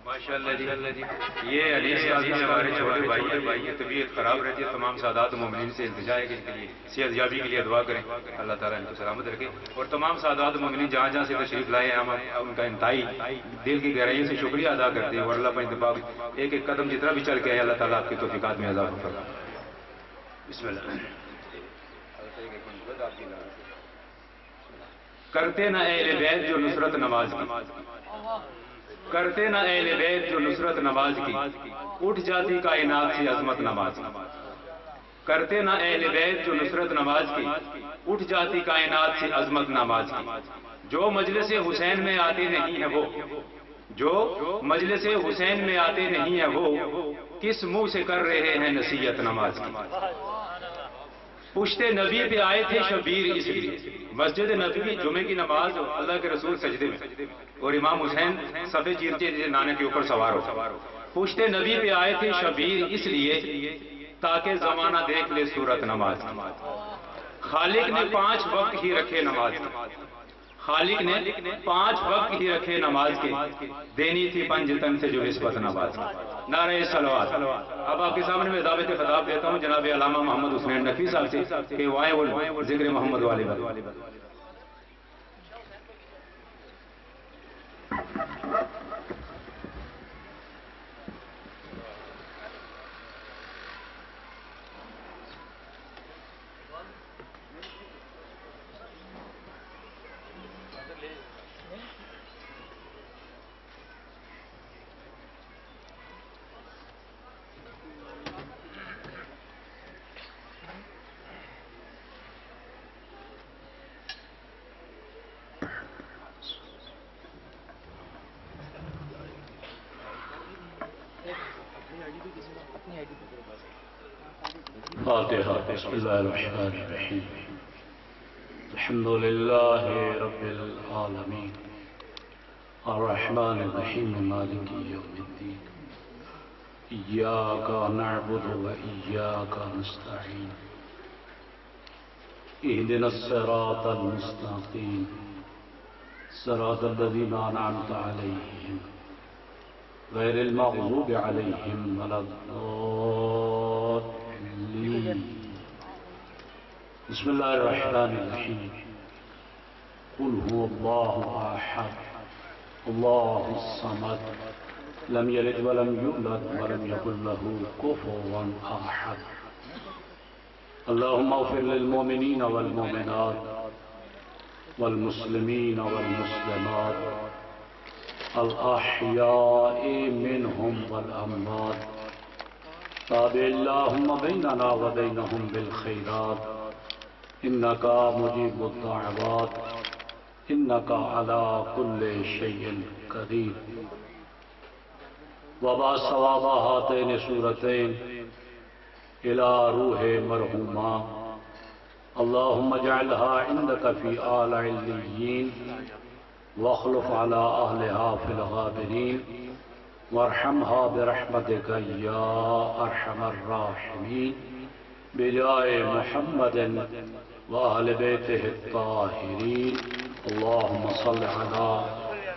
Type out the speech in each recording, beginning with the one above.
ماشاءاللہ جی، یہ علی صاحب ہمارے چھوٹے بھائی ہیں، طبیعت خراب رہتی ہے، تمام سادات مومنین سے التجا ہے کہ ان کے لیے صحت یابی کے لیے دعا کریں، اللہ تعالیٰ ان کو سلامت رکھے، اور تمام سادات مومنین جہاں جہاں سے تشریف لائے ہیں، ہم ان کا انتہائی دل کی گہرائیوں سے شکریہ ادا کرتے ہیں، اور اللہ پر اتفاق ایک ایک قدم جتنا بھی چل کے آئے، اللہ تعالیٰ آپ کی توفیقات میں اضافہ فرمائے۔ بسم اللہ۔ کرتے نہ اہل بیت جو نصرت نماز کی، کرتے نہ اہل بیت جو نصرت نماز کی، اٹھ جاتی کائنات سے عظمت نماز کی، کرتے نہ اہل بیت جو نصرت نماز کی، اٹھ جاتی کائنات سے عظمت نماز کی، جو مجلس حسین میں آتے نہیں ہیں وہ، جو مجلس حسین میں آتے نہیں ہیں وہ، کس منہ سے کر رہے ہیں نصیحت نماز کی۔ پشت نبی پہ آئے تھے شبیر اس لیے، مسجد نبی جمعے کی نماز اللہ کے رسول سجدے میں، اور امام حسین صفے چیرتے نانے کے اوپر سوار ہو، پشت نبی پہ آئے تھے شبیر اس لیے تاکہ زمانہ دیکھ لے صورت نماز کی۔ خالق نے 5 وقت ہی رکھے نماز کے، خالق نے 5 وقت ہی رکھے نماز کے، دینی تھی پنجتن سے جو نسبت نماز کی۔ نعرہ صلوات۔ اب آپ کے سامنے میں دعوت خطاب دیتا ہوں جناب علامہ محمد حسین نقوی صاحب سے کہ وہ آئے وہ ذکر محمد والے فاتحہ۔ بسم اللہ الرحمن الرحیم، الحمد للہ رب العالمین، الرحمن الرحیم، مالک یوم الدین، ایاک نعبد و ایاک نستعین، اہدنا الصراط المستقیم، صراط الذین انعمت علیہم غیر المغضوب علیہم ولا الضالین۔ بسم اللہ الرحمن الرحیم، قل هو اللہ احد اللہ الصمد لم یلد ولم یولد ولم یکن له کفوا احد۔ اللہم اغفر للمؤمنین والمؤمنات والمسلمین والمسلمات الأحياء منهم والأموات، تابع اللهم بيننا وبينهم بالخيرات، إنك مجيب الدعوات، إنك على كل شيء قدير۔ وبعث ثواب هاتين سورتين إلى روح مرحوما، اللهم اجعلها عندك في آل عليين، واخلف على أهلها في الغابرين، وارحمها برحمتك يا أرحم الراحمين، بجاه محمد وأهل بيته الطاهرين، اللهم صل على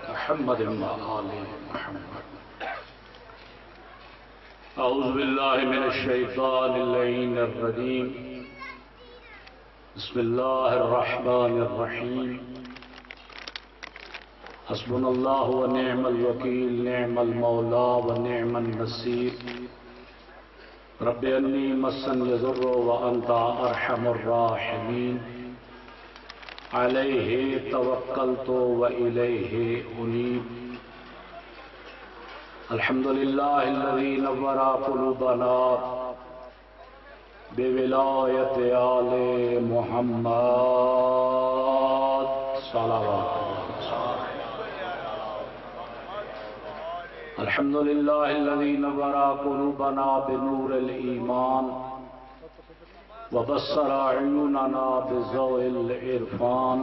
محمد وآل محمد۔ أعوذ بالله من الشيطان اللعين الرجيم، بسم الله الرحمن الرحيم، حسبنا الله ونعم الوكيل، نعم المولى ونعم النصير، رب أني مسني الضر وأنت أرحم الراحمين، عليه توكلت وإليه أنيب، الحمد لله الذي نور قلوبنا بولاية آل محمد صلوات الله، الحمد لله الذي نور قلوبنا بنور الإيمان وبصر عيوننا بضوء العرفان،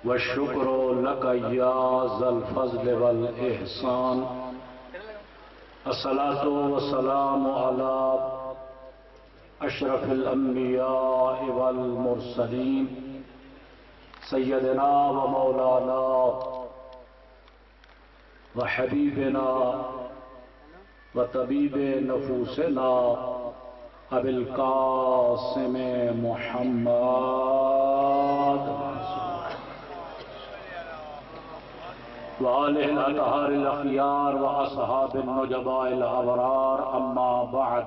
والشكر لك يا ذا الفضل والإحسان، الصلاة والسلام على أشرف الأنبياء والمرسلين، سيدنا ومولانا وحبيبنا وطبيب نفوسنا أبي القاسم محمد وآله الأطهار الأخيار وأصحاب النجباء الأبرار أما بعد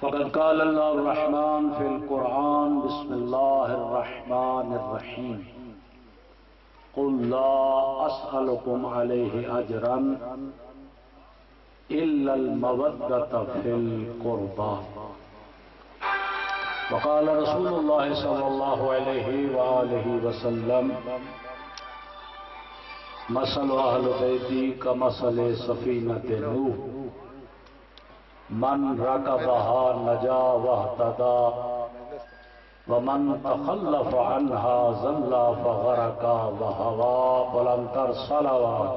فقد قال الله الرحمن في القرآن بسم الله الرحمن الرحيم قل لا أسألكم عليه أجرا إلا المودة في القربى وقال رسول الله صلى الله عليه وآله وسلم مثل أهل بيتي كمثل سفينة نوح من ركبها نجا واهتدى ومن تخلف عنها زل فغرق وهوى بلندر صلوات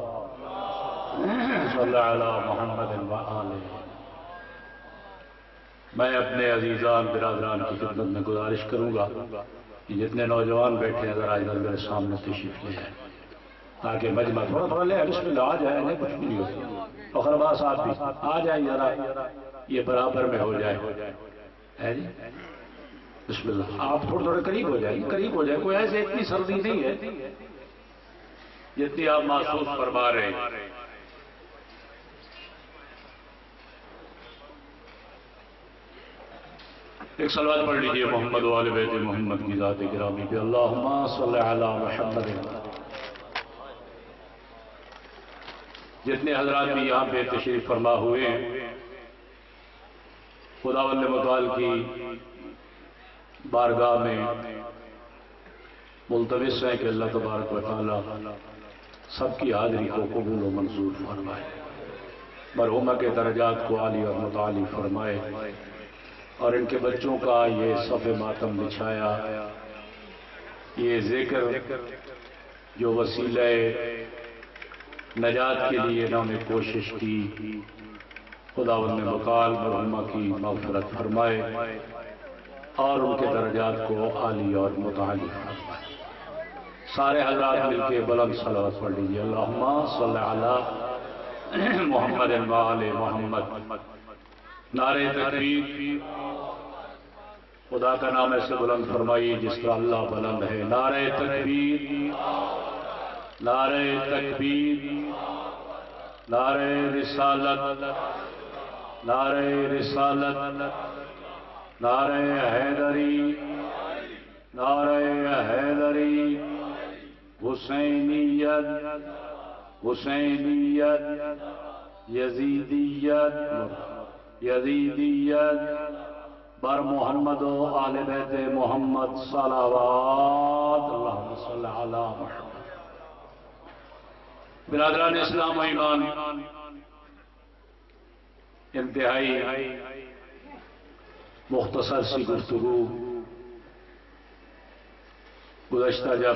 صلی علی محمد وآلہ. میں اپنے عزیزان برادران کی خدمت میں گزارش کروں گا کہ جتنے نوجوان بیٹھے ہیں ذرا ادھر میرے سامنے تشریف لے جائیں تاکہ مجمع تھوڑا تھوڑا لے بسم اللہ آ جائیں نہیں کچھ بھی نہیں ہوتا فخر عباس آپ بھی آ جائیں ذرا یہ برابر میں ہو جائے ہے جی بسم اللہ آپ تھوڑے تھوڑے قریب ہو جائیں قریب ہو جائیں کوئی ایسے اتنی سردی نہیں ہے جتنی آپ محسوس فرما رہے ہیں. ایک صلوات پڑھ لیجئے محمد و آل بیت محمد کی ذات گرامی پہ اللہم صلی علی محمد. جتنے حضرات بھی یہاں پہ تشریف فرما ہوئے ہیں خداوند متعال کی بارگاہ میں ملتمس ہے کہ اللہ تبارک و تعالی سب کی حاضری کو قبول و منظور فرمائے مرحومہ کے درجات کو عالی اور متعالی فرمائے اور ان کے بچوں کا یہ صف ماتم بچھایا یہ ذکر جو وسیلہ نجات کے لیے انہوں نے کوشش کی خداوند متعال مرحومہ کی مغفرت فرمائے اور ان کے درجات کو عالی اور متعالی فرمائے. سارے حضرات مل کے بلند صلوات پڑھ لیجیے اللہم صلی علی محمد و آل محمد. نعرہ تکبیر خدا کا نام ایسے بلند فرمائیے جس کا اللہ بلند ہے. نعرہ تکبیر نعرہ تکبیر نعرہ رسالت نعرہ رسالت نعرہ حیدری نعرہ حیدری حسینیت حسینیت یزیدیت یزیدیت بر محمد و آل بیت محمد صلوات اللہم صلی علی محمد. برادران اسلام و ایمان انتہائی مختصر سی گفتگو گزشتہ جب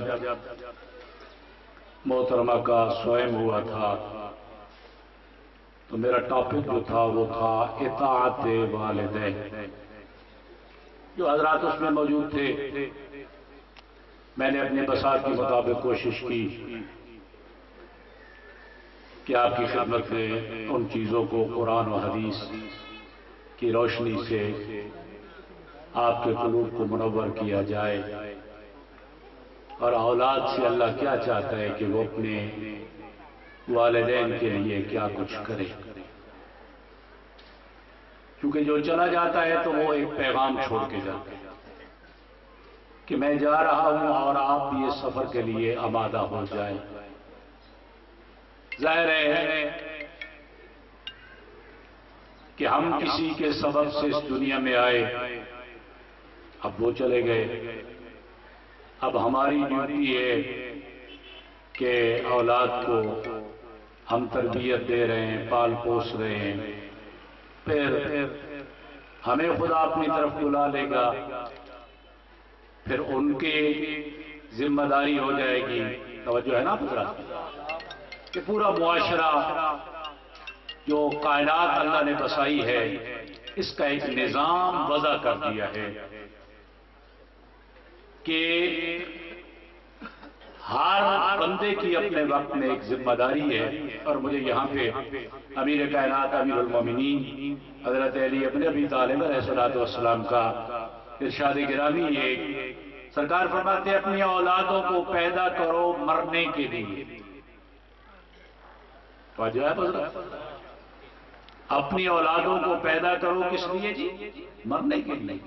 محترمہ کا سوئم ہوا تھا تو میرا ٹاپک جو تھا وہ تھا اطاعت والدین. جو حضرات اس میں موجود تھے میں نے اپنے بساط کے مطابق کوشش کی کہ آپ کی خدمت میں ان چیزوں کو قرآن و حدیث کی روشنی سے آپ کے قلوب کو منور کیا جائے اور اولاد سے اللہ کیا چاہتا ہے کہ وہ اپنے والدین کے لیے کیا کچھ کرے. کیونکہ جو چلا جاتا ہے تو وہ ایک پیغام چھوڑ کے جاتا ہے کہ میں جا رہا ہوں اور آپ بھی اس سفر کے لیے آمادہ ہو جائیں. ظاہر ہے کہ ہم کسی کے سبب سے اس دنیا میں آئے اب وہ چلے گئے اب ہماری ڈیوٹی ہے کہ اولاد کو ہم تربیت دے رہے ہیں پال پوس رہے ہیں پھر ہمیں خدا اپنی طرف بلا لے گا پھر ان کی ذمہ داری ہو جائے گی. توجہ ہے نا پترا کہ پورا معاشرہ جو کائنات اللہ نے بسائی ہے اس کا ایک نظام وضع کر دیا ہے کہ ہر بندے کی اپنے وقت میں ایک ذمہ داری ہے، اور مجھے یہاں پہ امیر کائنات امیر المومنین حضرت علی ابن ابی طالب علیہ الصلوۃ والسلام کا ارشاد گرامی ہے، سرکار فرماتے ہیں اپنی اولادوں کو پیدا کرو مرنے کے لیے. توجہ ہے حضرت؟ اپنی اولادوں کو پیدا کرو کس لیے جی؟ مرنے کے لیے.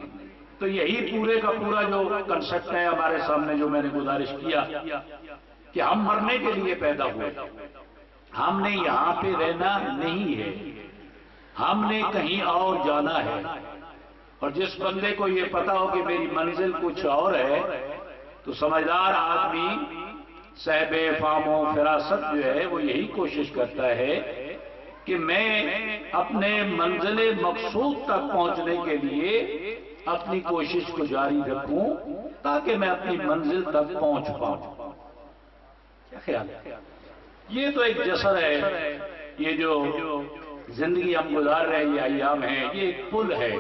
تو یہی پورے کا پورا جو کنسپٹ ہے ہمارے سامنے، جو میں نے گزارش کیا کہ ہم مرنے کے لیے پیدا ہوئے، ہم نے یہاں پہ رہنا نہیں ہے، ہم نے کہیں اور جانا ہے. اور جس بندے کو یہ پتا ہو کہ میری منزل کچھ اور ہے، تو سمجھدار آدمی صاحب فہم و فراست جو ہے وہ یہی کوشش کرتا ہے کہ میں اپنے منزل مقصود تک پہنچنے کے لیے اپنی کوشش کو جاری رکھوں تاکہ میں اپنی منزل تک پہنچ پاؤں. کیا خیال ہے؟ یہ تو ایک جسر ہے، یہ جو زندگی ہم گزار رہے ہیں، یہ ایام ہیں، یہ ایک پل ہے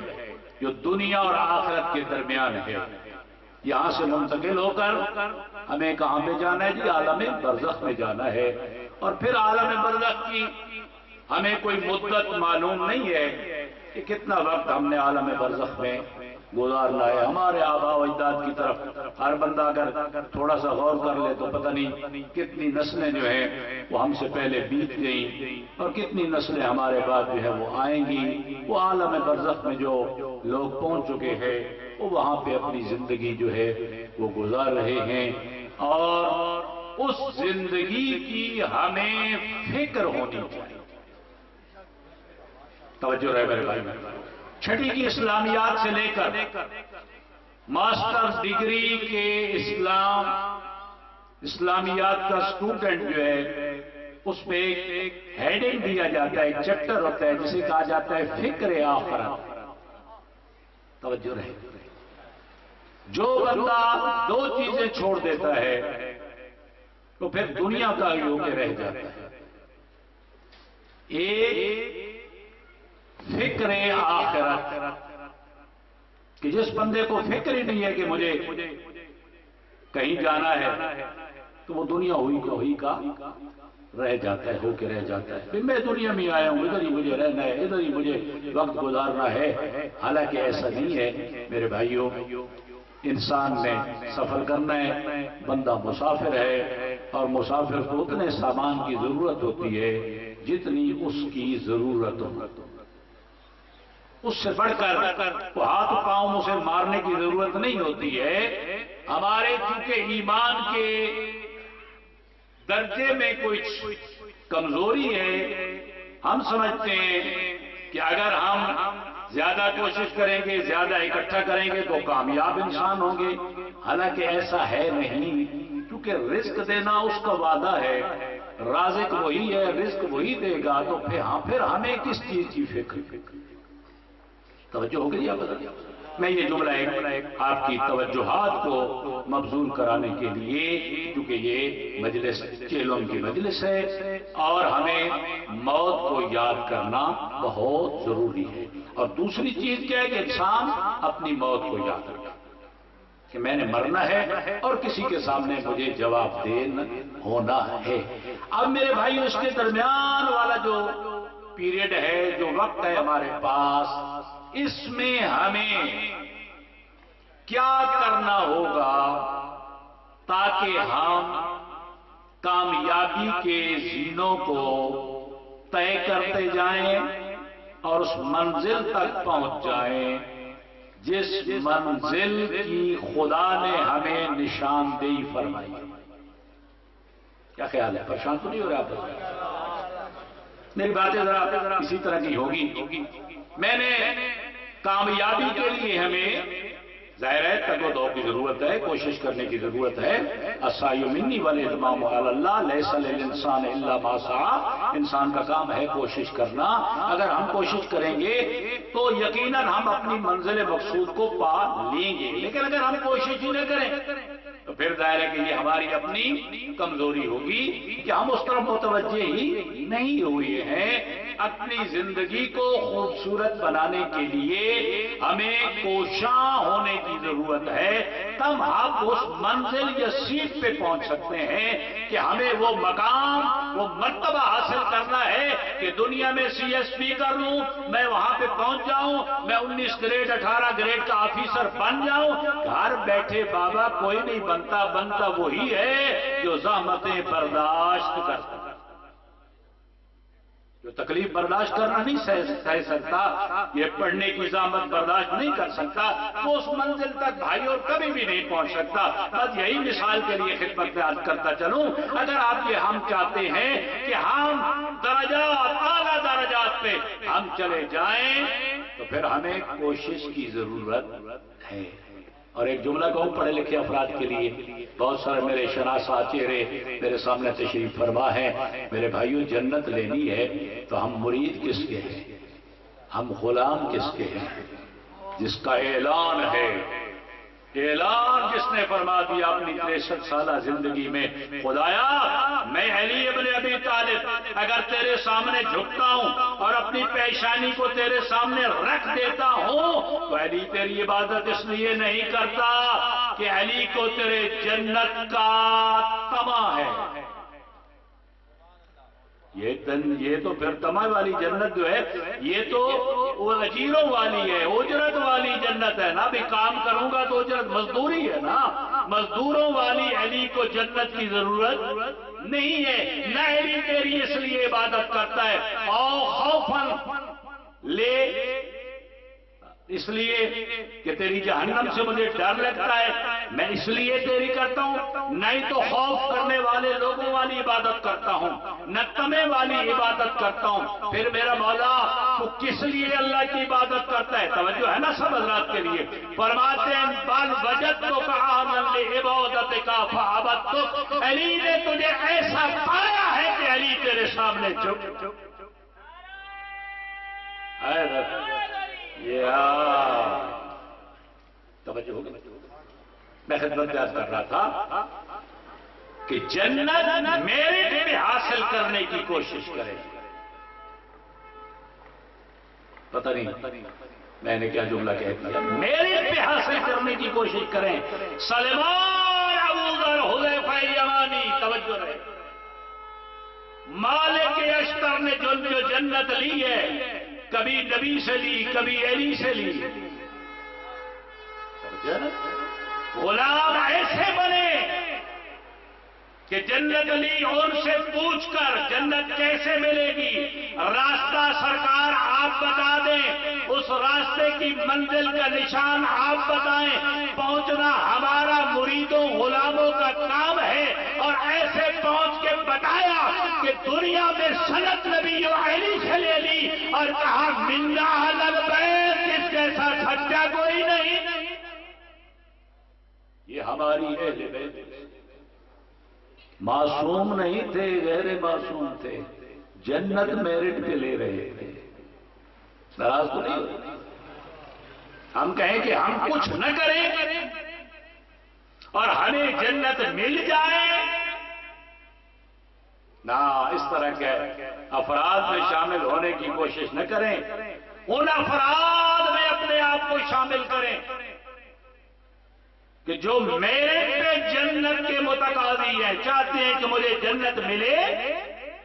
جو دنیا اور آخرت کے درمیان ہے. یہاں سے منتقل ہو کر ہمیں کہاں پہ جانا ہے جی؟ عالم برزخ میں جانا ہے. اور پھر عالم برزخ کی ہمیں کوئی مدت معلوم نہیں ہے کہ کتنا وقت ہم نے عالم برزخ میں گزارنا ہے. ہمارے آباء و اجداد کی طرف ہر بندہ اگر تھوڑا سا غور کر لے تو پتہ نہیں کتنی نسلیں جو ہیں وہ ہم سے پہلے بیت گئیں، اور کتنی نسلیں ہمارے بعد جو ہے وہ آئیں گی. وہ عالم برزخ میں جو لوگ پہنچ چکے ہیں وہ وہاں پہ اپنی زندگی جو ہے وہ گزار رہے ہیں، اور اس زندگی کی ہمیں فکر ہونی چاہیے. توجہ رہے میرے بھائی، چھٹی کی اسلامیات سے لے کر ماسٹر ڈگری کے اسلامیات کا اسٹوڈنٹ جو ہے اس پہ ایک ہیڈنگ دیا جاتا ہے، ایک چیپٹر ہوتا ہے جسے کہا جاتا ہے فکر آخرت. توجہ رہے، جو بندہ دو چیزیں چھوڑ دیتا ہے تو پھر دنیا کا ہو کے رہ جاتا ہے. ایک فکر آخرت، کہ جس بندے کو فکر ہی نہیں ہے کہ مجھے کہیں جانا ہے تو وہ دنیا ہوئی کا رہ جاتا ہے، ہو کے رہ جاتا ہے. پھر میں دنیا میں آیا ہوں، ادھر ہی مجھے رہنا ہے، ادھر ہی مجھے وقت گزارنا ہے. حالانکہ ایسا نہیں ہے میرے بھائیوں. انسان نے سفر کرنا ہے، بندہ مسافر ہے، اور مسافر کو اتنے سامان کی ضرورت ہوتی ہے جتنی اس کی ضرورت ہو. اس سے بڑھ کر وہ ہاتھ پاؤں اسے مارنے کی ضرورت نہیں ہوتی ہے. ہمارے چونکہ ایمان کے درجے میں کچھ کمزوری ہے، ہم سمجھتے ہیں کہ اگر ہم زیادہ کوشش کریں گے، زیادہ اکٹھا کریں گے تو کامیاب انسان ہوں گے. حالانکہ ایسا ہے نہیں، کیونکہ رزق دینا اس کا وعدہ ہے، رازق وہی ہے، رزق وہی دے گا. تو پھر ہمیں کس چیز کی فکر؟ توجہ ہو گئی؟ میں یہ جملہ آپ کی توجہات کو مبذول کرانے کے لیے، کیونکہ یہ مجلس چیلوں کی مجلس ہے اور ہمیں موت کو یاد کرنا بہت ضروری ہے. اور دوسری چیز کیا ہے کہ انسان اپنی موت کو یاد رکھے کہ میں نے مرنا ہے اور کسی کے سامنے مجھے جواب دینا ہونا ہے. اب میرے بھائی اس کے درمیان والا جو پیریڈ ہے، جو وقت ہے ہمارے پاس، اس میں ہمیں کیا کرنا ہوگا تاکہ ہم کامیابی کے زینوں کو طے کرتے جائیں اور اس منزل تک پہنچ جائیں جس منزل کی خدا نے ہمیں نشاندہی فرمائی. کیا خیال ہے؟ پریشان تو نہیں ہو رہا آپ؟ میری باتیں ذرا اسی طرح کی ہوگی. میں نے کامیابی کے لیے ہمیں ظاہر ہے تگ و دو کی ضرورت ہے، کوشش کرنے کی ضرورت ہے. السعی منی والاتمام علی اللہ لیس للانسان الا ما سعی. انسان کا کام ہے کوشش کرنا. اگر ہم کوشش کریں گے تو یقیناً ہم اپنی منزل مقصود کو پا لیں گے. لیکن اگر ہم کوشش ہی نہ کریں تو پھر ظاہر ہے کہ یہ ہماری اپنی کمزوری ہوگی کہ ہم اس طرف متوجہ ہی نہیں ہوئے ہیں. اپنی زندگی کو خوبصورت بنانے کے لیے ہمیں کوشاں ہونے کی ضرورت ہے، تب ہم اس منزل یا سیٹ پہ پہنچ سکتے ہیں کہ ہمیں وہ مقام، وہ مرتبہ حاصل کرنا ہے کہ دنیا میں سی ایس پی کر لوں، میں وہاں پہ پہنچ جاؤں، میں 19 گریڈ 18 گریڈ کا آفیسر بن جاؤں۔ گھر بیٹھے بابا کوئی نہیں بنتا، بنتا وہی ہے جو زحمتیں برداشت کرتا، جو تکلیف برداشت کرنا نہیں سہ سکتا، یہ پڑھنے کی زحمت برداشت نہیں کر سکتا، وہ اس منزل تک بھائی اور کبھی بھی نہیں پہنچ سکتا۔ بس یہی مثال کے لیے خدمت میں عرض کرتا چلوں، اگر آپ یہ ہم چاہتے ہیں کہ ہم درجات، اعلیٰ درجات پہ ہم چلے جائیں تو پھر ہمیں کوشش کی ضرورت ہے۔ اور ایک جملہ کہوں پڑھے لکھے افراد کے لیے، بہت سارے میرے شناسا چہرے میرے سامنے تشریف فرما ہے، میرے بھائیوں جنت لینی ہے تو ہم مرید کس کے ہیں، ہم غلام کس کے ہیں؟ جس کا اعلان ہے، اعلان جس نے فرما دیا اپنی 63 سالہ زندگی میں، خدایا میں علی ابن ابی طالب اگر تیرے سامنے جھکتا ہوں اور اپنی پیشانی کو تیرے سامنے رکھ دیتا ہوں تو علی تیری عبادت اس لیے نہیں کرتا کہ علی کو تیرے جنت کا طمع ہے۔ یہ تو پھر طمع والی جنت جو ہے یہ تو وہ اجیروں والی ہے، اجرت والی جنت ہے نا، بھی کام کروں گا تو اجرت مزدوری ہے نا، مزدوروں والی علی کو جنت کی ضرورت نہیں ہے۔ نہ علی تیری اس لیے عبادت کرتا ہے او خوفاً لے، اس لیے کہ تیری جہنم سے مجھے ڈر لگتا ہے میں اس لیے تیری کرتا ہوں، نہیں تو خوف کرنے والے لوگوں والی عبادت کرتا ہوں، نہ طمع والی عبادت کرتا ہوں۔ پھر میرا مولا تو کس لیے اللہ کی عبادت کرتا ہے؟ توجہ ہے نا سب حضرات کے لیے؟ فرماتے ہیں بل وجدتک عاملا لعبادتک فعبدتک، علی نے تجھے ایسا پایا ہے کہ علی تیرے سامنے جھک توجہ ہوگی۔ میں خدمت پیار کر رہا تھا کہ جنت میرٹ پہ حاصل کرنے کی کوشش کرے، پتہ نہیں میں نے کیا جملہ کہہ دیا، میرٹ پہ حاصل کرنے کی کوشش کریں۔ سلمان ابو ذر حذیفہ یمانی، توجہ رہے، مالک اشتر نے جو جنت لی ہے کبھی نبی سے لی، کبھی علی سے لی۔ غلام ایسے بنے کہ جنت لی ان سے پوچھ کر جنت کیسے ملے گی، راستہ سرکار آپ بتا دیں، اس راستے کی منزل کا نشان آپ بتائیں، پہنچنا ہمارا مریدوں غلاموں کا کام ہے۔ اور ایسے پہنچ کے بتایا کہ دنیا میں سند نبی و علی سے لے لی اور کہا منا اہل البیت، اس جیسا سچا کوئی نہیں۔ یہ ہماری اہل بیت معصوم نہیں تھے، غیر معصوم تھے، جنت میرٹ پہ لے رہے تھے۔ ناراض تو نہیں ہم کہیں کہ ہم کچھ نہ کریں اور ہمیں جنت مل جائے، نہ اس طرح کے افراد میں شامل ہونے کی کوشش نہ کریں، ان افراد میں اپنے آپ کو شامل کریں کہ جو میرے پہ جنت کے متقاضی ہیں، چاہتے ہیں کہ مجھے جنت ملے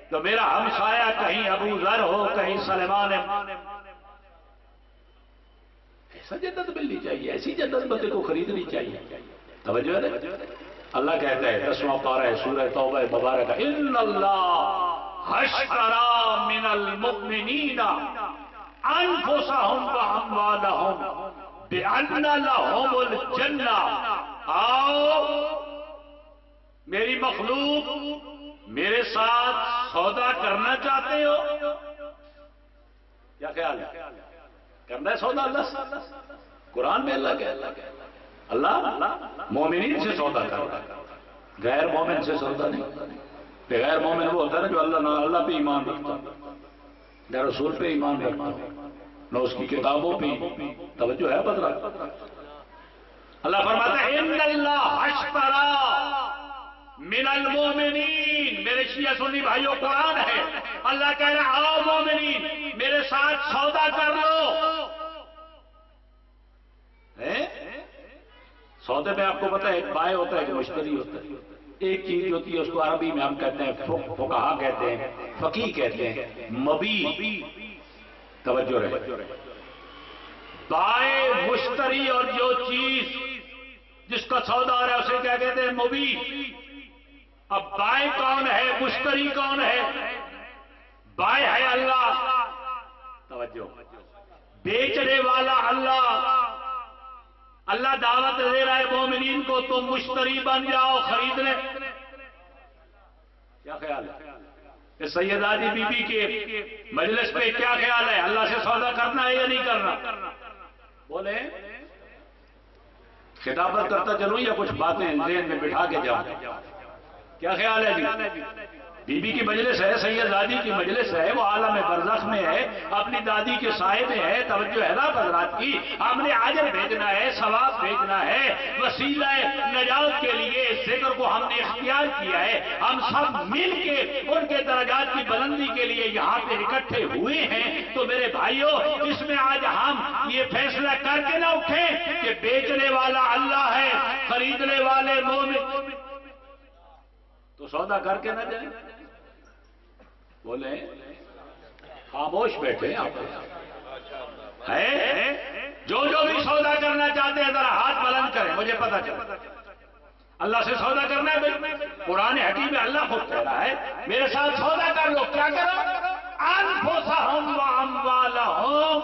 تو میرا ہمسایہ کہیں ابو ذر ہو، کہیں سلمان، ایسا جنت ملنی چاہیے، ایسی جنت بندے کو خریدنی چاہیے۔ توجہ ہے، اللہ کہتا ہے 10واں پارہ ہے سورہ توبہ مبارکہ، ان اللہ اشتری من المؤمنین انفسهم واموالهم بِأَنَّ لَهُمُ الْجَنَّةَ۔ آؤ میری مخلوق، میرے ساتھ سودا کرنا چاہتے ہو؟ کیا خیال ہے؟ کرنا ہے سودا اللہ سے؟ قرآن میں اللہ کہتا ہے اللہ مومنین سے سودا کرتا ہے، غیر مومن سے سودا نہیں۔ غیر مومن وہ ہوتا ہے جو اللہ پہ ایمان رکھتا، نہ رسول پہ ایمان رکھتا، نہ اس کی کتابوں پہ۔ توجہ ہے بدرا؟ اللہ فرماتا ہے ان اللہ اشتری من المومنین، میرے شیعہ سنی بھائیوں قرآن ہے، اللہ کہہ رہا ہے آؤ مومنین میرے ساتھ سودا کر لو۔ سودے میں آپ کو پتا ہے ایک بائع ہوتا ہے ایک مشتری ہوتا ہے۔ ایک چیز ہوتی ہے اس کو عربی میں ہم کہتے ہیں فقہا کہتے ہیں، فقیہ کہتے ہیں مبیع۔ توجہ رہے، بائع مشتری اور جو چیز جس کا سودا ہو رہا ہے اسے کیا کہتے ہیں؟ مبیع۔ اب بائع کون ہے، مشتری کون ہے؟ بائع ہے اللہ، توجہ، بیچنے والا اللہ۔ اللہ دعوت دے رہا ہے مومنین کو تم مشتری بن جاؤ، خرید لے۔ کیا خیال ہے سیدادی بی بی کے مجلس پہ کیا خیال ہے؟ اللہ سے سودا کرنا ہے یا نہیں کرنا؟ بولے خطابت کرتا چلوں یا کچھ باتیں ذہن میں بٹھا کے جاؤں؟ کیا خیال ہے جی؟ بی بی کی مجلس ہے، سیدادی کی مجلس ہے، وہ عالم برزخ میں ہے، اپنی دادی کے سائے میں ہے، توجہ ہے نا حضرات کی؟ ہم نے اجر بھیجنا ہے، ثواب بھیجنا ہے، وسیلہ نجات کے لیے ذکر کو ہم نے اختیار کیا ہے۔ ہم سب مل کے ان کے درجات کی بلندی کے لیے یہاں پہ اکٹھے ہوئے ہیں۔ تو میرے بھائیوں اس میں آج ہم یہ فیصلہ کر کے نہ اٹھیں کہ بیچنے والا اللہ ہے، خریدنے والے مومن، تو سودا کر کے نہ جائیں۔ بولے خاموش بیٹھے آپ ہے، جو بھی سودا کرنا چاہتے ہیں ذرا ہاتھ بلند کریں، مجھے پتا چلا۔ اللہ سے سودا کرنا ہے بھائی، قرآن حکیم میں اللہ خود کہہ رہا ہے میرے ساتھ سودا کر لو۔ کیا کرو؟ انفسہم واموالہم،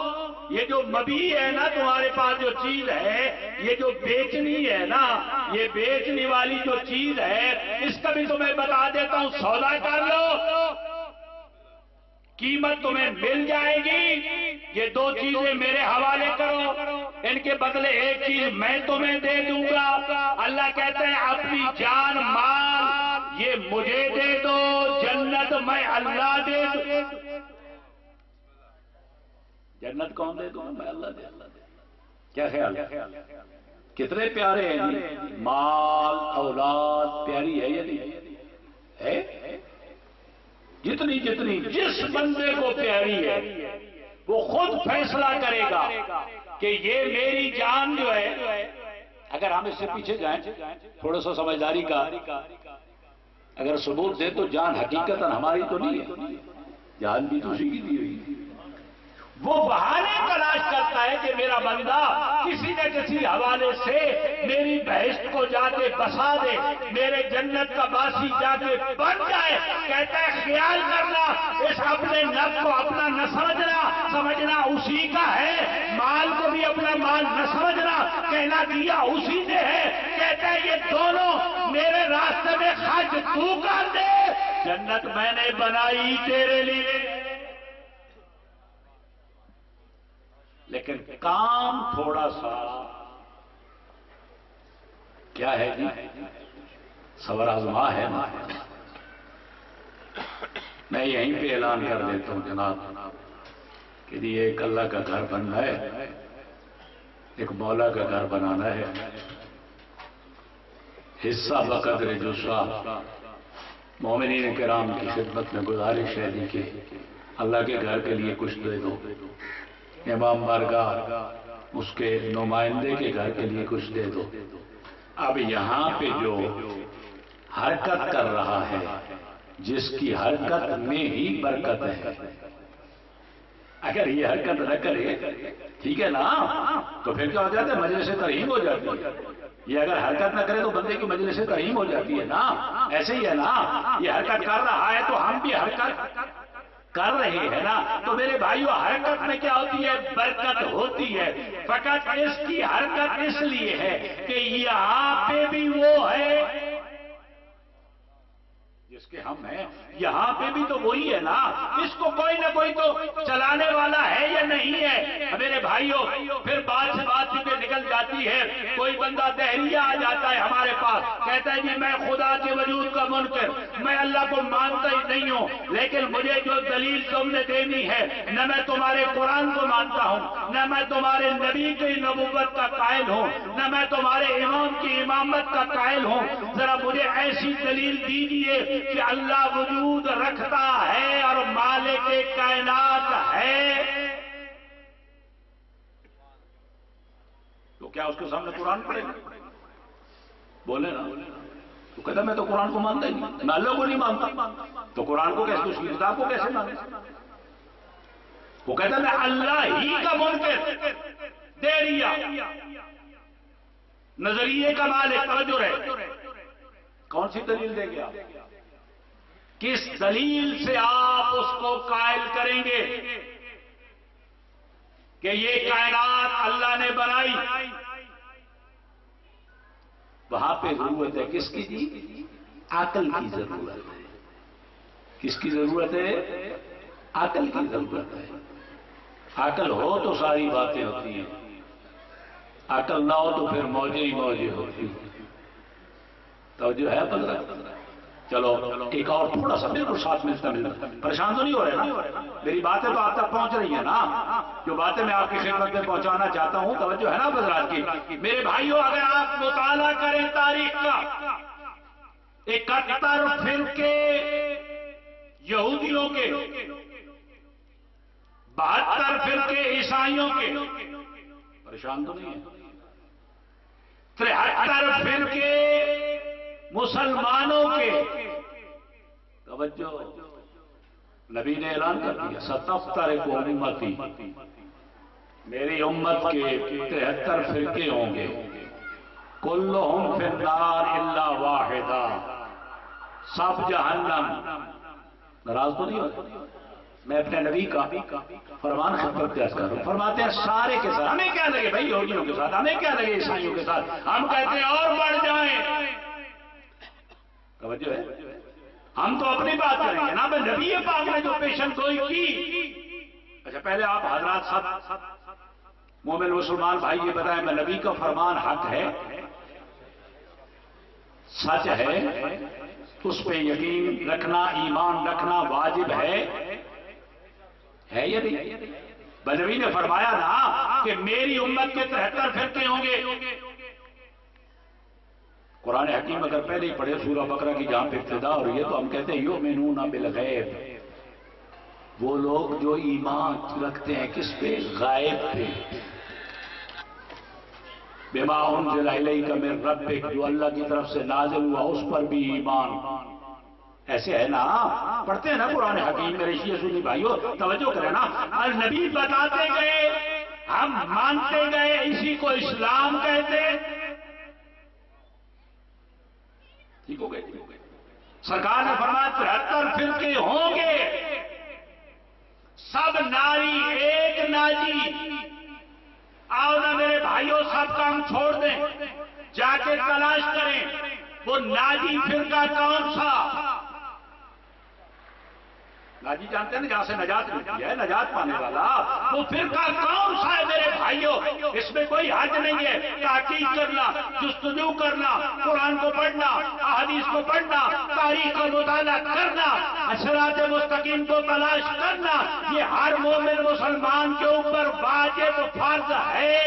یہ جو مبیع ہے نا تمہارے پاس جو چیز ہے، یہ جو بیچنی ہے نا، یہ بیچنے والی جو چیز ہے اس کا بھی تمہیں بتا دیتا ہوں، سودا کر لو، قیمت تمہیں مل جائے گی۔ یہ دو چیزیں میرے حوالے کرو، ان کے بدلے ایک چیز میں تمہیں دے دوں گا۔ اللہ کہتے ہیں اپنی جان مال یہ مجھے دے دو، جنت میں اللہ دے دوں۔ جنت کون دے دوں؟ میں اللہ دے دوں۔ کیا خیال ہے؟ کتنے پیارے ہیں؟ مال اولاد پیاری ہے یا نہیں ہے؟ جتنی جس بندے کو پیاری ہے وہ خود فیصلہ کرے گا کہ یہ میری جان جو ہے، اگر ہم اس سے پیچھے جائیں تھوڑا سا سمجھداری کا، اگر ثبوت دے تو جان حقیقت ہماری تو نہیں ہے، جان بھی تو اسی کی دی ہوئی۔ وہ بہانے تلاش کرتا ہے کہ میرا بندہ کسی نہ کسی حوالے سے میری بہشت کو جا کے بسا دے، میرے جنت کا باسی جا کے بن جائے۔ کہتا ہے خیال کرنا، اس اپنے نفس کو اپنا نہ سمجھنا اسی کا ہے، مال کو بھی اپنا مال نہ سمجھنا، کہنا دیا اسی نے ہے۔ کہتا ہے یہ دونوں میرے راستے میں خرچ تو کر دے، جنت میں نے بنائی تیرے لیے۔ لیکن کام تھوڑا سا کیا ہے جی؟ صبر آزما ہے نا۔ میں یہیں پہ اعلان کر دیتا ہوں جناب کہ یہ ایک اللہ کا گھر بننا ہے، ایک مولا کا گھر بنانا ہے۔ حصہ بقدر جزء مومنین کرام کی خدمت میں گزارش ہے کہ اللہ کے گھر کے لیے کچھ دے دو، امام بارگاہ اس کے نمائندے کے گھر کے لیے کچھ دے دو۔ اب یہاں پہ جو حرکت کر رہا ہے، جس کی حرکت میں ہی برکت ہے، اگر یہ حرکت نہ کرے ٹھیک ہے نا تو پھر کیا ہو جاتا ہے؟ مجلس ترہیم ہو جاتی ہے۔ یہ اگر حرکت نہ کرے تو بندے کی مجلس ترہیم ہو جاتی ہے نا۔ ایسے ہی ہے نا، یہ حرکت کر رہا ہے تو ہم بھی حرکت کر رہے ہیں نا۔ تو میرے بھائیو حرکت میں کیا ہوتی ہے؟ برکت ہوتی ہے۔ فقط اس کی حرکت اس لیے ہے کہ یہاں پہ بھی وہ ہے جس کے ہم ہیں، یہاں پہ بھی تو وہی ہے نا۔ اس کو کوئی نہ کوئی تو چلانے والا ہے یا نہیں ہے؟ میرے بھائیو پھر بات سے بات چکے نکل جاتی ہے. کوئی بندہ دہریہ آ جاتا ہے ہمارے پاس, کہتا ہے جی میں خدا کے وجود کا منکر, میں اللہ کو مانتا ہی نہیں ہوں, لیکن مجھے جو دلیل تم نے دینی ہے, نہ میں تمہارے قرآن کو مانتا ہوں, نہ میں تمہارے نبی کی نبوت کا قائل ہوں, نہ میں تمہارے امام کی امامت کا قائل ہوں, ذرا مجھے ایسی دلیل دیجیے کہ اللہ وجود رکھتا ہے اور مالک کائنات ہے. تو کیا اس کے سامنے قرآن پڑھے گا؟ بولے نا. تو کہتا میں تو قرآن کو مانتا ہی نہیں, میں اللہ کو نہیں مانتا, تو قرآن کو کیسے, اس کی کتاب کو کیسے مانتا؟ وہ کہتا میں اللہ ہی کا منکر, دہریہ, نظریے کا مالک. توجہ رہے, کون سی دلیل دیں گے آپ؟ کس دلیل سے آپ اس کو قائل کریں گے کہ یہ کائنات اللہ نے بنائی؟ وہاں پہ ضرورت ہے کس کی جی؟ عقل کی ضرورت ہے. کس کی ضرورت ہے؟ عقل کی ضرورت ہے. عقل ہو تو ساری باتیں ہوتی ہیں, عقل نہ ہو تو پھر موجیں ہی موجیں ہوتی ہیں. توجہ ہے پندرہ. چلو ایک اور تھوڑا سا بالکل ساتھ ملتا ملتا. پریشان تو نہیں ہو رہے نا؟ میری باتیں تو آپ تک پہنچ رہی ہیں نا؟ جو باتیں میں آپ کی خدمت میں پہنچانا چاہتا ہوں, توجہ ہے نا حضرات کی؟ میرے بھائیوں, اگر آپ مطالعہ کریں تاریخ کا, 71 فرقے یہودیوں کے, 72 فرقے عیسائیوں کے, پریشان تو نہیں ہے, 73 فرقے مسلمانوں کے. توجہ, نبی نے اعلان کر دیا 77 کو امتی, میری امت کے 73 فرقے ہوں گے. کلہم فی النار الا واحدہ, سب جہنم. ناراض تو نہیں ہوتا؟ میں اپنے نبی کا فرمان خدمت پیش کر رہا ہوں. فرماتے ہیں سارے کے ساتھ, ہمیں کیا لگے بھائی یہودیوں کے ساتھ, ہمیں کیا لگے عیسائیوں کے ساتھ, ہم کہتے ہیں اور بڑھ جائیں. توجہ ہے, ہم تو اپنی بات کریں گے نا. میں نبی پاک نے جو پیشن گوئی کی. اچھا پہلے آپ حضرات سب مومن مسلمان بھائی یہ بتائیں, میں نبی کا فرمان حق ہے, سچ ہے, اس پہ یقین رکھنا, ایمان رکھنا واجب ہے یا نہیں؟ نبی نے فرمایا نا کہ میری امت کے 73 فرقے ہوں گے. قرآن حکیم اگر پہلے ہی پڑھے سورہ بقرہ کی جہاں پہ ابتدا ہو رہی ہے, تو ہم کہتے ہیں یؤمنون بالغیب, وہ لوگ جو ایمان رکھتے ہیں کس پہ؟ غائب پہ. بما انزل الیک من ربک, جو اللہ کی طرف سے نازل ہوا اس پر بھی ایمان. ایسے ہے نا, پڑھتے ہیں نا قرآن حکیم. میرے شیعہ سنی بھائیو توجہ کریں نا, اور نبی بتاتے گئے, ہم مانتے گئے, اسی کو اسلام کہتے. ٹھیک ہو گئے. سرکار نے فرمایا 73 فرقے ہوں گے, سب ناری ایک ناجی. آؤ نا میرے بھائیوں, سب کام چھوڑ دیں, جا کے تلاش کریں وہ ناجی فرقہ کون سا. ناجی جانتے ہیں نا, جہاں سے نجات ملتی ہے, نجات پانے والا, وہ فرقہ کون سا ہے میرے بھائیوں؟ اس میں کوئی حج نہیں ہے. تحقیق کرنا, جستجو کرنا, قرآن کو پڑھنا, احادیث کو پڑھنا, تاریخ کا مطالعہ کرنا, صراط مستقیم کو تلاش کرنا, یہ ہر مومن مسلمان کے اوپر واجب فرض ہے.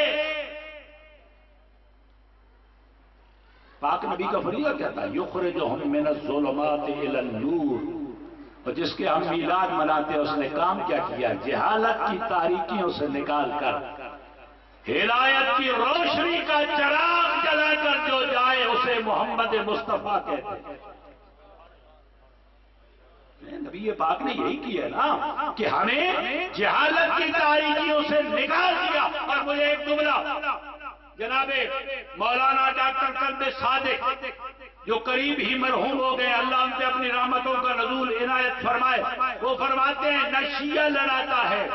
پاک نبی کا فریضہ کیا تھا؟ یخرجہم من الظلمات الی النور. اور جس کے ہم میلاد مناتے ہیں اس نے کام کیا کیا؟ جہالت کی تاریکیوں سے نکال کر ہدایت کی روشنی کا چراغ جلا کر جو جائے اسے محمد مصطفیٰ کہتے ہیں. نبی پاک نے یہی کیا نا کہ ہمیں جہالت کی تاریکیوں سے نکال دیا. اور مجھے ایک جملہ جناب مولانا ڈاکٹر قلب صادق جو قریب ہی مرحوم ہو گئے, اللہ ان سے اپنی رحمتوں کا نزول عنایت فرمائے, وہ فرماتے ہیں نہ شیعہ لڑاتا ہے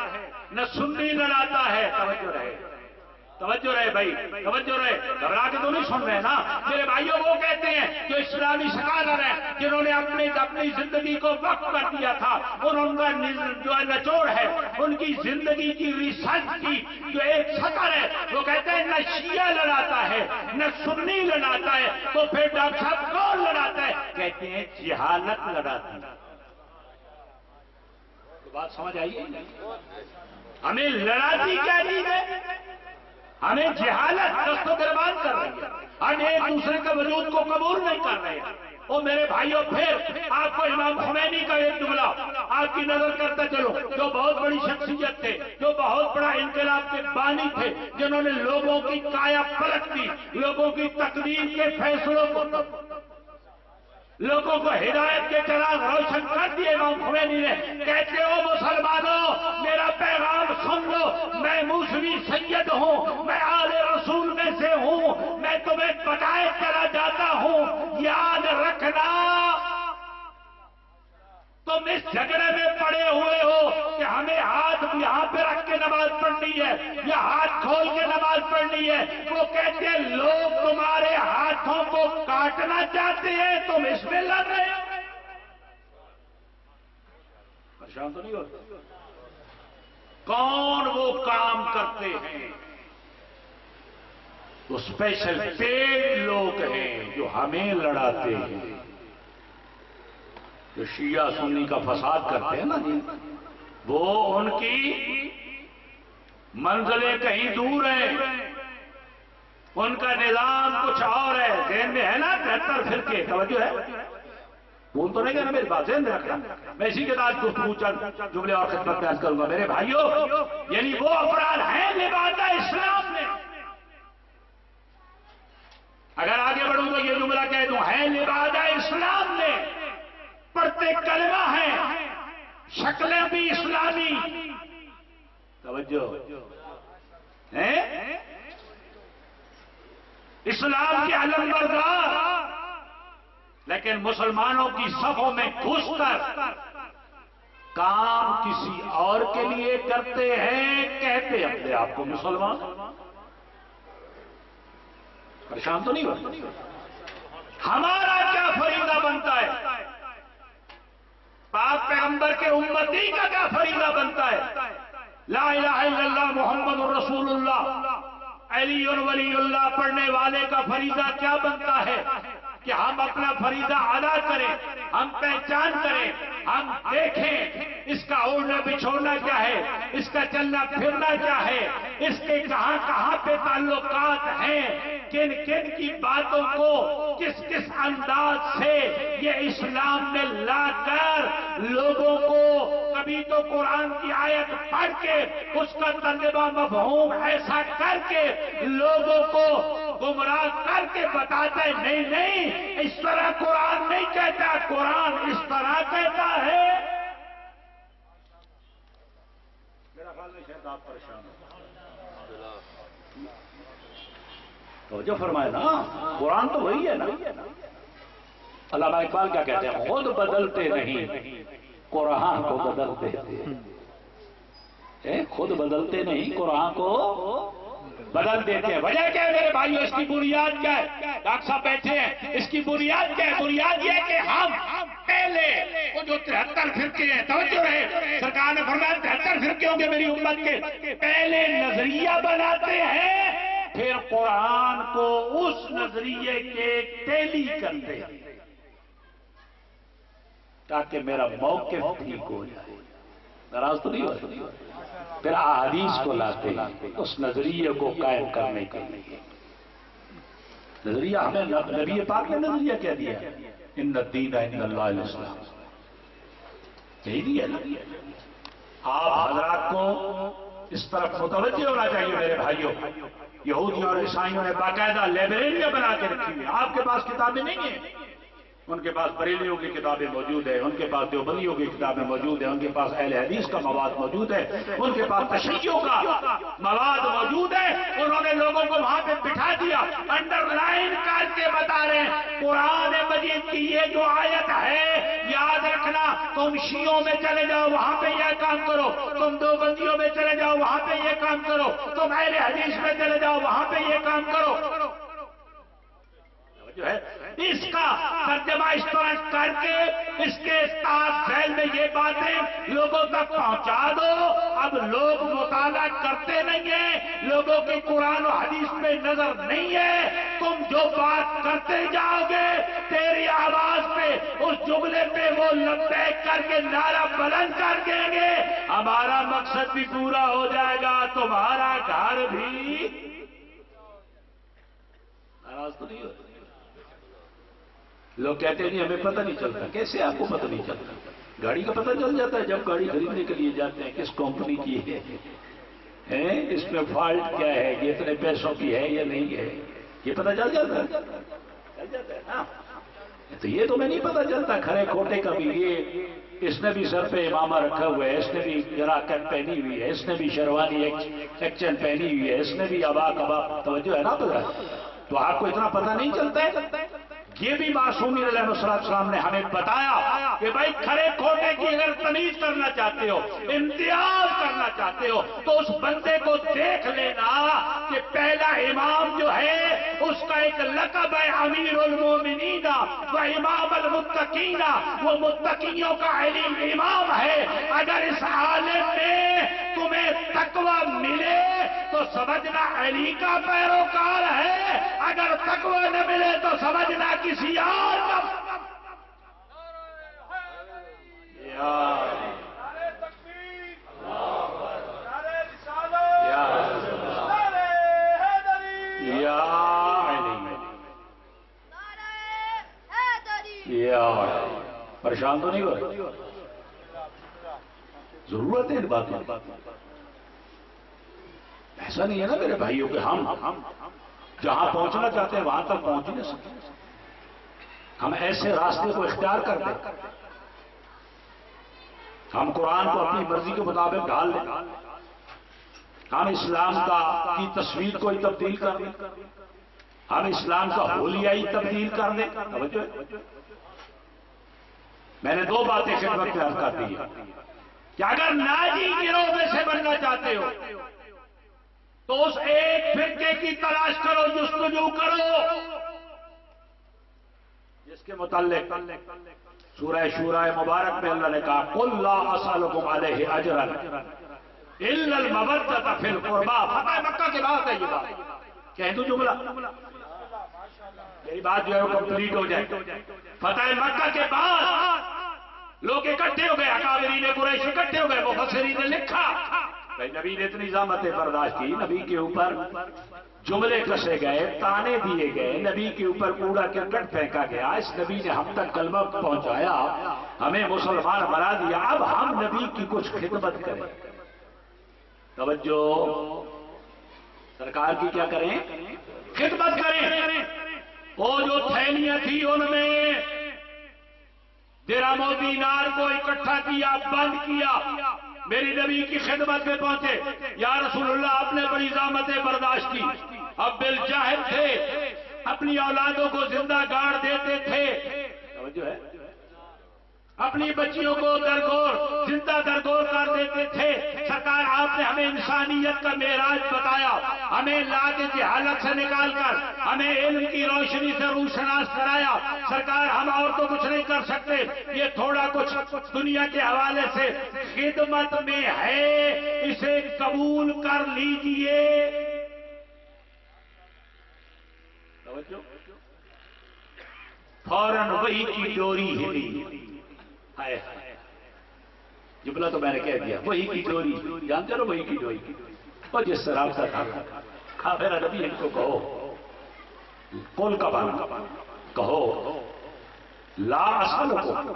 نہ سنی لڑاتا ہے. توجہ رہے, توجہ رہے بھائی، توجہ رہے، گھبرا کے تو نہیں سن رہے نا میرے بھائیوں. وہ کہتے ہیں جو اسلامی سکالر ہیں جنہوں نے اپنی زندگی کو وقف کر دیا تھا، ان کا جو نچوڑ ہے ان کی زندگی کی ریسرچ کی جو ایک سطر ہے، وہ کہتے ہیں نہ شیعہ لڑاتا ہے نہ سنی لڑاتا ہے، تو پھر ڈاکٹر صاحب کون لڑاتا ہے؟ کہتے ہیں جہالت لڑاتی ہے. بات سمجھ آئیے؟ ہمیں لڑاتی کیا چیز ہے؟ ہمیں جہالت دست و گریبان کر رہی ہے، ہم ایک دوسرے کے وجود کو قبول نہیں کر رہے ہیں. اور میرے بھائیوں پھر آپ کو امام خمینی کا ایک جملہ آپ کی نظر کرتا چلو، جو بہت بڑی شخصیت تھے، جو بہت بڑا انقلاب کے بانی تھے، جنہوں نے لوگوں کی کایا پلٹ دی، لوگوں کی تقدیر کے فیصلوں کو، لوگوں کو ہدایت کے چراغ روشن کر دیے. امام خمینی نے کہتے ہو مسلمانوں میرا پیغام سن لو، میں موسوی سید ہوں، میں آل رسول میں سے ہوں، میں تمہیں بتائے چلا جاتا ہوں، یاد رکھنا تم اس جھگڑے میں پڑے ہوئے ہو کہ ہمیں ہاتھ یہاں پہ رکھ کے نماز پڑھنی ہے یا ہاتھ کھول کے نماز پڑھنی ہے. وہ کہتے ہیں لوگ تمہارے ہاتھوں کو کاٹنا چاہتے ہیں، تم اس میں لڑ رہے ہو. پریشان تو نہیں ہوتے؟ کون وہ کام کرتے ہیں؟ وہ اسپیشل پیڈ لوگ ہیں جو ہمیں لڑاتے ہیں، جو شیعہ سنی کا فساد کرتے ہیں نا جی، وہ ان کی منزلیں کہیں دور ہیں، ان کا نظام کچھ اور ہے. ذہن میں ہے نا 73 فرقے، توجہ ہے؟ بول تو نہیں کہنا میری بات، ذہن میں رکھنا. میں اسی کے ساتھ گفتگو چند جملے اور خدمت پیش کروں گا میرے بھائیوں. یعنی وہ افراد ہیں لبادہ اسلام میں، اگر آگے بڑھوں تو یہ جملہ کہہ دوں، ہیں لبادہ اسلام میں، پڑھتے کلمہ ہیں، شکلیں بھی اسلامی، توجہ ہیں، اسلام کے علم بردار، لیکن مسلمانوں کی صفوں میں گھس کر کام کسی اور کے لیے کرتے ہیں، کہتے اپنے آپ کو مسلمان. پریشان تو نہیں ہوتا؟ ہمارا کیا فریضہ بنتا ہے؟ پاک پیغمبر کے امتی کا کیا فریضہ بنتا ہے؟ لا الہ الا اللہ محمد رسول اللہ علی ولی اللہ پڑھنے والے کا فریضہ کیا بنتا ہے کہ ہم اپنا فریضہ ادا کریں، ہم پہچان کریں، ہم دیکھیں اس کا اوڑھنا بچھوڑنا کیا ہے، اس کا چلنا پھرنا کیا ہے، اس کے کہاں کہاں پہ تعلقات ہیں، کن کن کی باتوں کو کس کس انداز سے یہ اسلام میں لا کر لوگوں کو کبھی تو قرآن کی آیت پڑھ کے اس کا ترجمہ مفہوم ایسا کر کے لوگوں کو گمراہ کر کے بتاتا ہے نہیں نہیں اس طرح قرآن نہیں کہتا، قرآن اس طرح کہتا ہے. میرا خیال میں شاید آپ پریشان ہو. توجہ فرمائے نا، قرآن تو وہی ہے نا. علامہ اقبال کیا کہتے ہیں؟ خود بدلتے نہیں قرآن کو بدلتے تھے. خود بدلتے نہیں قرآن کو بدل دیتے ہیں. وجہ کیا ہے میرے بھائیو؟ اس کی بنیاد کیا ہے؟ ڈاکٹر صاحب بیٹھے ہیں، اس کی بنیاد کیا ہے؟ بنیاد یہ ہے کہ ہم پہلے وہ جو 73 فرقے ہیں، توجہ رہے، سرکار نے فرمایا 73 فرقے ہوں گے میری امت کے، پہلے نظریہ بناتے ہیں پھر قرآن کو اس نظریے کے ٹیلی کرتے ہیں تاکہ میرا موقف ٹھیک ہو جائے. ناراض تو نہیں ہو؟ پھر احادیث کو لاتے ہیں اس نظریے کو قائم کرنے کے لیے. نظریہ ہمیں نبی پاک نے نظریہ کیا دیا؟ ان الدین عند اللہ الاسلام. یہی دیا نا. آپ حضرات کو اس طرف متوجہ ہونا چاہیے میرے بھائیوں. یہودیوں اور عیسائیوں نے باقاعدہ لائبریریاں بنا کے رکھی ہوئی، آپ کے پاس کتابیں نہیں ہیں. ان کے پاس بریلیوں کی کتابیں موجود ہیں، ان کے پاس دیوبندیوں کی کتابیں موجود ہیں، ان کے پاس اہل حدیث کا مواد موجود ہے، ان کے پاس تشیعوں کا مواد موجود ہے۔ انہوں نے لوگوں کو وہاں پہ بٹھا دیا، انڈر لائن کر کے بتا رہے ہیں قرآن مجید کی یہ جو آیت ہے، یاد رکھنا، تم شیعوں میں چلے جاؤ وہاں پہ یہ کام کرو، تم دیوبندیوں میں چلے جاؤ وہاں پہ یہ کام کرو، تم اہل حدیث میں چلے جاؤ وہاں پہ یہ کام کرو۔ جو ہے اس کا ترجمہ اس طرح کر کے اس کے ساتھ ذیل میں یہ باتیں لوگوں تک پہنچا دو۔ اب لوگ مطالعہ کرتے نہیں ہیں، لوگوں کی قرآن و حدیث میں نظر نہیں ہے، تم جو بات کرتے جاؤ گے تیری آواز پہ اس جملے پہ وہ لبیک کر کے نعرہ بلند کر دیں گے، ہمارا مقصد بھی پورا ہو جائے گا، تمہارا گھر بھی ناراض تو نہیں ہوتا۔ لوگ کہتے ہیں نہیں ہمیں پتہ نہیں چلتا۔ کیسے آپ کو پتہ نہیں چلتا؟ گاڑی کا پتہ چل جاتا ہے جب گاڑی خریدنے کے لیے جاتے ہیں، کس کمپنی کی ہے، اس میں فالٹ کیا ہے، یہ اتنے پیسوں کی ہے یا نہیں ہے، یہ پتہ چل جاتا ہے، چل جاتا ہے نا۔ تو یہ تو میں نہیں پتہ چلتا کھرے کھوٹے کا بھی، یہ اس نے بھی سر پہ امامہ رکھا ہوا ہے، اس نے بھی جراکت پہنی ہوئی ہے، اس نے بھی شیروانی ایکچن پہنی ہوئی ہے، اس نے بھی ابا کبا، توجہ ہے نا پتہ؟ تو آپ کو اتنا پتہ نہیں چلتا ہے؟ یہ بھی معصومین علیہ السلام نے ہمیں بتایا کہ بھائی کھرے کھوٹے کی اگر تمیز کرنا چاہتے ہو، امتیاز کرنا چاہتے ہو، تو اس بندے کو دیکھ لینا کہ پہلا امام جو ہے اس کا ایک لقب ہے امیر المومنین و امام المتقین، وہ متقیوں کا علیم امام ہے۔ اگر اس عالم میں تمہیں تقوی ملے تو سمجھنا علی کا پیروکار ہے، اگر تقوی نہ ملے تو سمجھنا کسی اور کا۔ پریشان تو نہیں ہو رہے؟ ضرورت ہے ان باتوں کی۔ ایسا نہیں ہے نا میرے بھائیوں کہ ہم جہاں پہنچنا چاہتے ہیں وہاں تک پہنچ ہی نہیں سکتے، ہم ایسے راستے کو اختیار کر دیں، ہم قرآن کو اپنی مرضی کے مطابق ڈال دیں، ہم اسلام کی تصویر کو ہی تبدیل کر دیں، ہم اسلام کا حلیہ ہی تبدیل کر دیں۔ توجہ ہے؟ میں نے دو باتیں خدمت میں عرض کر دی ہے کہ اگر ناجی گروہ میں سے بننا چاہتے ہو تو اس ایک فرقے کی تلاش کرو، جستجو کرو جس کے متعلق سورہ شورى مبارک میں اللہ نے کہا قُلْ لَا أَسْأَلُكُمْ عَلَيْهِ أَجْرًا إِلَّا الْمَوَدَّةَ فِي الْقُرْبَى۔ فتح مکہ کے بعد ہے یہ بات، کہہ دوں جملہ، میری بات جو ہے وہ کمپلیٹ ہو جائے۔ فتح مکہ کے بعد لوگ اکٹھے ہو گئے، اکابرین قریش اکٹھے ہو گئے، مفسرین نے لکھا بھائی نبی نے اتنی زحمتیں برداشت کی، نبی کے اوپر جملے کسے گئے، تانے دیے گئے، نبی کے اوپر کوڑا کرکٹ پھینکا گیا، اس نبی نے ہم تک کلمہ پہنچایا، ہمیں مسلمان بنا دیا، اب ہم نبی کی کچھ خدمت کریں۔ توجہ، سرکار کی کیا کریں؟ خدمت کریں۔ وہ جو تھیلیاں تھی ان میں درہم و دینار کو اکٹھا کیا، بند کیا، میری نبی کی خدمت میں پہنچے، یا رسول اللہ آپ نے بڑی زحمتیں برداشت کی، اب بالجاہد تھے، اپنی اولادوں کو زندہ گاڑ دیتے تھے، توجہ ہے، اپنی بچیوں کو درگور زندہ درگور کر دیتے تھے۔ سرکار آپ نے ہمیں انسانیت کا معراج بتایا، ہمیں لا کے جہالت سے نکال کر ہمیں علم کی روشنی سے روشناس کرایا۔ سرکار ہم اور تو کچھ نہیں کر سکتے، یہ تھوڑا کچھ دنیا کے حوالے سے خدمت میں ہے، اسے قبول کر لیجئے۔ فوراً وہی کی ڈوری ہلی، جملہ تو میں نے کہہ دیا، وہی کی ڈوری، جانتے ہو وہی کی ڈوری، اور جس سے رابطہ تھا کھا نبی ان کو کہو، قول کا بانا کہو لا اسألکم،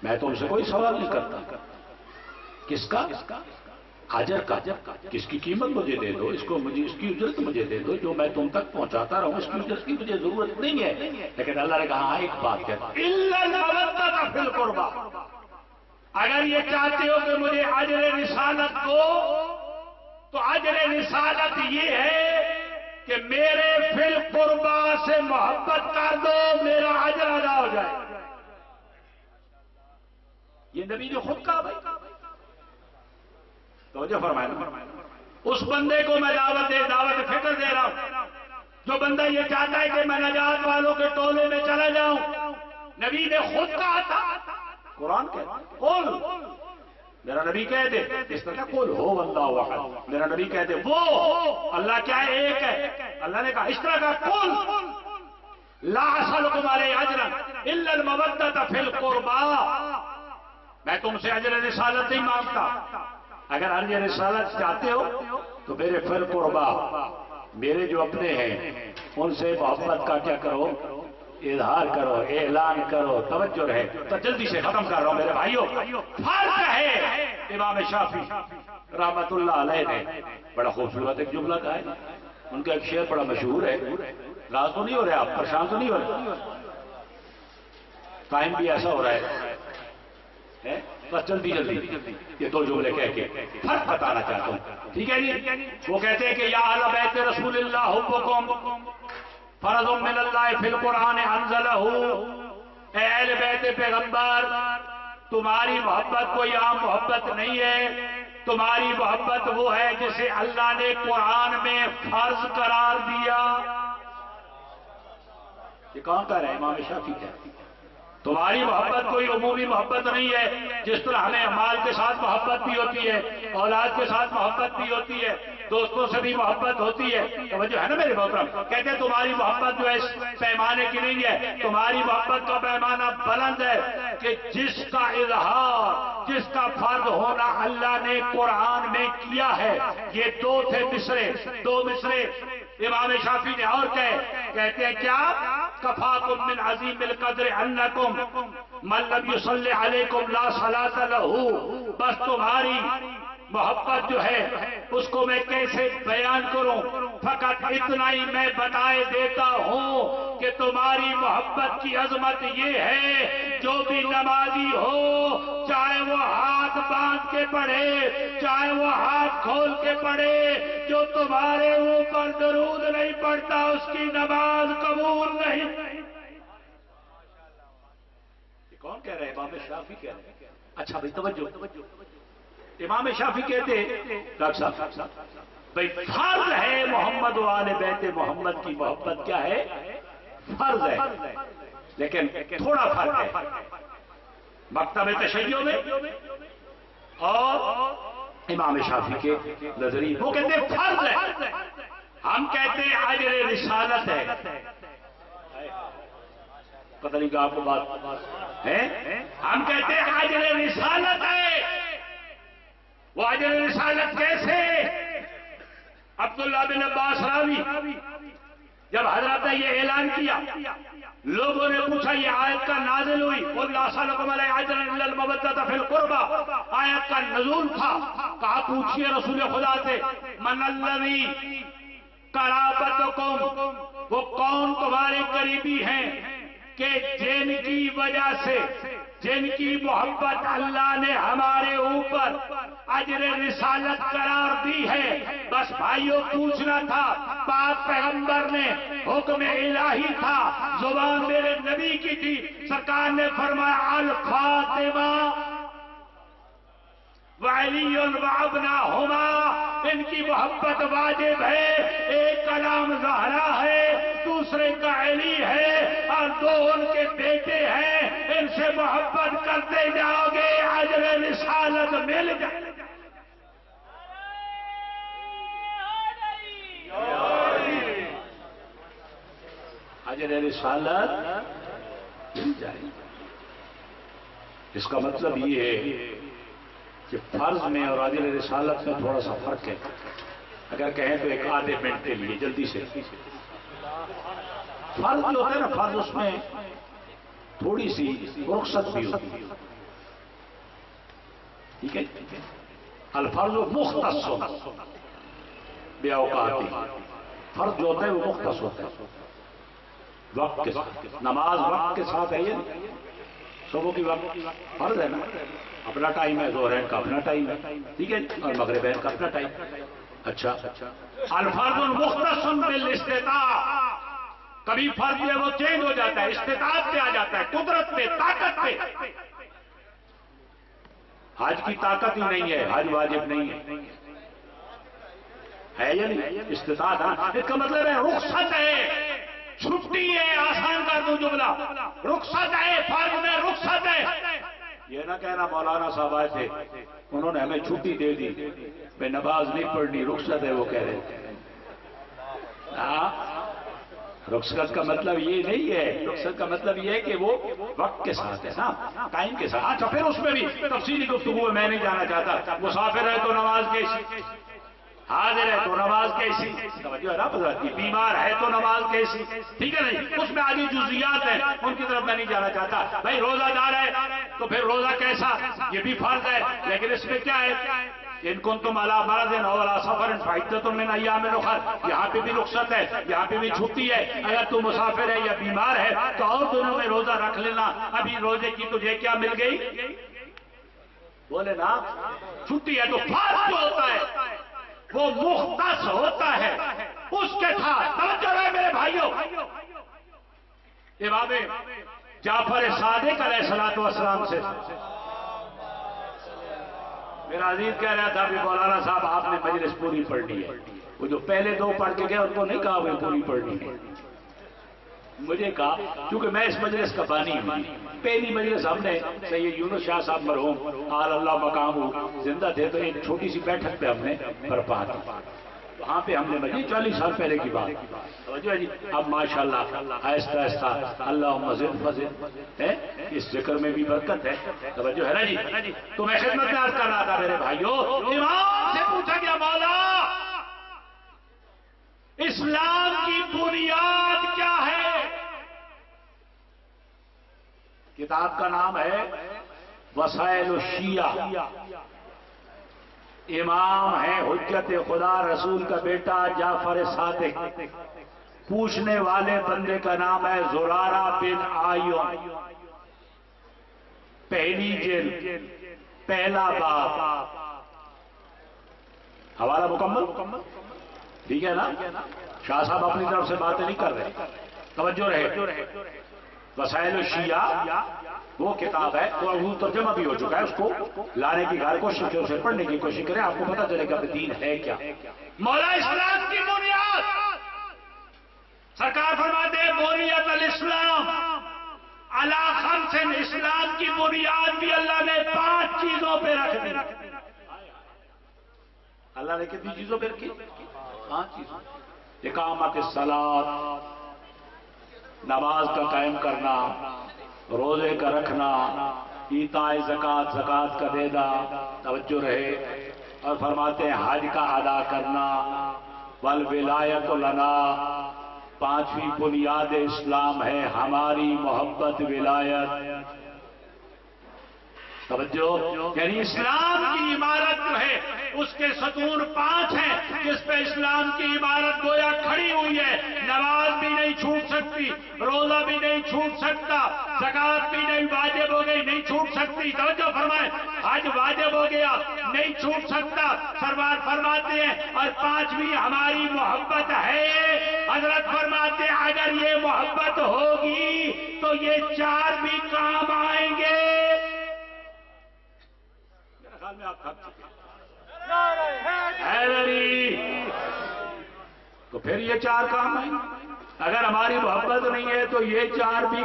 میں تم سے کوئی سوال نہیں کرتا، کس کا؟ اجر کا کس کی قیمت مجھے دے دو، اس کو مجھے اس کی اجرت مجھے دے دو، جو میں تم تک پہنچاتا رہوں اس کی اجرت کی مجھے ضرورت نہیں ہے۔ لیکن اللہ نے کہا ایک بات کہتا الا المودۃ فی القربى، اگر یہ چاہتے ہو کہ مجھے اجر رسالت دو تو اجر رسالت یہ ہے کہ میرے فی القربى سے محبت کر دو، میرا اجر ادا ہو جائے۔ یہ نبی نے خود کہا بھائی، توجہ فرمائیں، اس بندے کو میں دعوت فکر دے رہا ہوں جو بندہ یہ چاہتا ہے کہ میں نجات والوں کے ٹولے میں چلا جاؤں۔ نبی نے خود کہا تھا، قرآن کہتا قول، میرا نبی کہہ دے اس طرح قول ہو اللہ احد، میرا نبی کہہ دے وہ اللہ کیا ہے، ایک ہے۔ اللہ نے کہا اس طرح کا قول لا اسألکم علیہ اجرا الا المودۃ فی القربى، میں تم سے اجر رسالت نہیں مانگتا، اگر اجر رسالت چاہتے ہو تو میرے فی القربى، میرے جو اپنے ہیں ان سے محبت کا کیا کرو، اظہار کرو، اعلان کرو، توجہ رہے۔ تو جلدی سے ختم کر رہا ہوں میرے بھائیوں، فرق ہے۔ امام شافعی رحمت اللہ علیہ نے بڑا خوبصورت ایک جملہ کہا ہے، ان کا ایک شعر بڑا مشہور ہے، ناراض تو نہیں ہو رہے آپ، پریشان تو نہیں ہو رہے؟ ٹائم بھی ایسا ہو رہا ہے، بس جلدی یہ دو جملے کہہ کے فرق بتانا چاہتا ہوں، ٹھیک ہے جی؟ وہ کہتے ہیں کہ یا اہل بیت رسول اللہ حبکم فرض من اللہ فی القرآن انزلہ، اے اہل بیت پیغمبر تمہاری محبت کوئی عام محبت نہیں ہے، تمہاری محبت وہ ہے جسے اللہ نے قرآن میں فرض قرار دیا۔ یہ کون کہہ رہے ہیں؟ امام شافعی کہہ رہے ہیں تمہاری محبت کوئی عمومی محبت نہیں ہے، جس طرح ہمیں مال کے ساتھ محبت بھی ہوتی ہے، اولاد کے ساتھ محبت بھی ہوتی ہے، دوستوں سے بھی محبت ہوتی ہے، توجہ ہے نا میرے محترم؟ کہتے ہیں تمہاری محبت جو ہے اس پیمانے کی نہیں ہے، تمہاری محبت کا پیمانہ بلند ہے کہ جس کا اظہار، جس کا فرض ہونا اللہ نے قرآن میں کیا ہے۔ یہ دو تھے مصرے، دو مصرے امام شافعی نے اور کہتے ہیں کیا؟ کفاکم من عظیم القدر انکم من لم یصلی علیکم لا صلاۃ لہ، بس تمہاری محبت جو ہے اس کو میں کیسے بیان کروں، فقط اتنا ہی میں بتائے دیتا ہوں کہ تمہاری محبت کی عظمت یہ ہے جو بھی نمازی ہو، چاہے وہ ہاتھ باندھ کے پڑھے چاہے وہ ہاتھ کھول کے پڑھے، جو تمہارے اوپر درود نہیں پڑھتا اس کی نماز قبول نہیں۔ یہ کون کہہ رہے ہیں؟ امام شافعی کہہ رہے ہیں۔ اچھا بھائی توجہ، امام شافعی کہتے ڈاکٹر صاحب بھائی فرض ہے محمد و آل بیت محمد کی محبت کیا ہے؟ فرض ہے، لیکن تھوڑا فرق ہے مکتب تشیع میں اور امام شافعی کے نظریے۔ وہ کہتے ہیں فرض ہے، ہم کہتے ہیں اجر رسالت ہے۔ پتہ نہیں کہ آپ کو بات ہے، ہم کہتے ہیں اجر رسالت ہے۔ وہ اجر رسالت کیسے؟ عبداللہ بن عباس راوی جب حضرت نے یہ اعلان کیا، لوگوں نے پوچھا یہ آیت کا نازل ہوئی، قُلْ لَا أَسْأَلُكُمْ عَلَيْهِ أَجْرًا إِلَّا الْمَوَدَّةَ فِي الْقُرْبَى، آیت کا نزول تھا۔ کہا پوچھئے رسول خدا سے مَنَ الَّذِي قَرَابَتُكُمْ، وہ کون تمہارے قریبی ہیں کہ جن کی وجہ سے، جن کی محبت اللہ نے ہمارے اوپر اجر رسالت قرار دی ہے۔ بس بھائیوں پوچھنا تھا، پاک پیغمبر نے حکم الہی تھا، زبان میرے نبی کی تھی، سرکار نے فرمایا الفاطمہ وعلی وابناہما، ان کی محبت واجب ہے۔ ایک کا نام زہرا ہے، دوسرے کا علی ہے، اور دو ان کے بیٹے ہیں، ان سے محبت کرتے جاؤ گے اجر رسالت مل جائے۔ اجر رسالت مل جائے۔ اس کا مطلب یہ ہے کہ فرض میں اور اجر رسالت میں تھوڑا سا فرق ہے۔ اگر کہیں تو ایک آدھے منٹ کے لیے جلدی سے، فرض جو ہوتا ہے نا، فرض اس میں تھوڑی سی رخصت بھی ہوتی ہے، ٹھیک ہے؟ الفرض مختص بأوقاتی، فرض جو ہوتا ہے وہ مختص ہوتا ہے وقت کے ساتھ. نماز وقت کے ساتھ ہے، یہ صبح کی وقت فرض ہے نا، اپنا ٹائم ہے، ظہرین کا اپنا ٹائم ہے، ٹھیک ہے، اور مغربین کا اپنا ٹائم. اچھا، الفرض مختص بالاستطاعت، کبھی فرض جو ہے وہ چینج ہو جاتا ہے، استطاعت پہ آ جاتا ہے، قدرت پہ، طاقت پہ. حج کی طاقت ہی نہیں ہے، حج واجب نہیں ہے یا نہیں؟ استطاعت. اس کا مطلب ہے رخصت ہے، چھٹی ہے. آسان کر دوں جملہ، رخصت ہے، فرض میں رخصت ہے. یہ نہ کہنا مولانا صاحب آئے تھے انہوں نے ہمیں چھٹی دے دی، میں نماز نہیں پڑھنی، رخصت ہے وہ کہہ رہے تھے. رخصت کا مطلب یہ نہیں ہے، رخصت کا مطلب یہ ہے کہ وہ وقت کے ساتھ ہے نا، ٹائم کے ساتھ. اچھا، پھر اس میں بھی تفصیلی گفتگو ہے، میں نہیں جانا چاہتا. مسافر ہے تو نماز کیسی، حاضر ہے تو نماز کیسی، توجہ ہے نا حضرت کی، بیمار ہے تو نماز کیسی، ٹھیک ہے نہیں. اس میں آگے جزئیات ہیں، ان کی طرف میں نہیں جانا چاہتا. بھائی روزہ دار ہے تو پھر روزہ کیسا، یہ بھی فرض ہے، لیکن اس میں کیا ہے، ان کنتم علی مرض او علی سفر فعدۃ من ایام اخر، یہاں پہ بھی رخصت ہے، یہاں پہ بھی چھٹی ہے. اگر تو مسافر ہے یا بیمار ہے تو اور دنوں میں روزہ رکھ لینا. ابھی روزے کی تجھے کیا مل گئی، بولے نا، چھٹی ہے. تو فرض جو ہوتا ہے وہ مختص ہوتا ہے اس کے ساتھ. توجہ ہے میرے بھائیوں، امام جعفر صادق علیہ السلام سے میرا عزیز کہہ رہا تھا کہ مولانا صاحب آپ نے مجلس پوری پڑھنی ہے. وہ جو پہلے دو پڑھ کے گئے ان کو نہیں کہا وہ پوری پڑھنی ہے، مجھے کہا کیونکہ میں اس مجلس کا بانی ہوں. پہلی مجلس ہم نے سید یونس شاہ صاحب مرحوم آل اللہ مقام زندہ تھے تو ایک چھوٹی سی بیٹھک پہ ہم نے برپا دی، وہاں پہ ہم نے مجھے 40 سال پہلے کی بات. توجہ ہے جی. اب ماشاءاللہ آہستہ آہستہ اللہم زد فزد ہے، اس ذکر میں بھی برکت ہے. توجہ ہے نا جی. تو میں خدمت میں عرض کر رہا تھا میرے بھائیوں، امام سے پوچھا گیا مولا اسلام کی بنیاد کیا ہے؟ کتاب کا نام ہے وسائل الشیعہ. امام ہے حجت خدا رسول کا بیٹا جعفر صادق. پوچھنے والے بندے کا نام ہے زرارہ بن آیون. پہلی جلد، پہلا باب، حوالہ مکمل، ٹھیک ہے نا. شاہ صاحب اپنی طرف سے باتیں نہیں کر رہے، توجہ رہے. وسائل الشیعہ وہ کتاب ہے، تو اردو ترجمہ بھی ہو چکا ہے، اس کو لانے کی کوشش کریں، اسے پڑھنے کی کوشش کریں، آپ کو پتہ چلے گا کہ دین ہے کیا. مولا اسلام کی بنیاد، سرکار فرماتے ہیں بنیاد الاسلام علی خمس. اسلام کی بنیاد بھی اللہ نے 5 چیزوں پہ رکھ دی. اللہ نے کتنی چیزوں پہ رکھی؟ 5 چیزوں. اقامت الصلاۃ، نماز کا قائم کرنا، روزے کا رکھنا، ایتاء زکات، زکات کا دینا، توجہ رہے. اور فرماتے ہیں حج کا ادا کرنا، والولایت لنا. 5ویں بنیاد اسلام ہے ہماری محبت، ولایت. توجہ، یعنی اسلام کی عمارت جو ہے اس کے ستون 5 ہیں جس پہ اسلام کی عمارت گویا کھڑی ہوئی ہے. نماز بھی نہیں چھوٹ سکتی، روزہ بھی نہیں چھوٹ سکتا، زکات بھی نہیں واجب ہو گئی، نہیں چھوٹ سکتی. توجہ فرمائیں، حج واجب ہو گیا، نہیں چھوٹ سکتا. سرکار فرماتے ہیں اور 5ویں ہماری محبت ہے. حضرت فرماتے ہیں اگر یہ محبت ہوگی تو یہ 4 بھی کام آئیں گے. میں آپ تھک چکے تو پھر یہ 4 کام ہیں. اگر ہماری محبت نہیں ہے تو یہ 4 بھی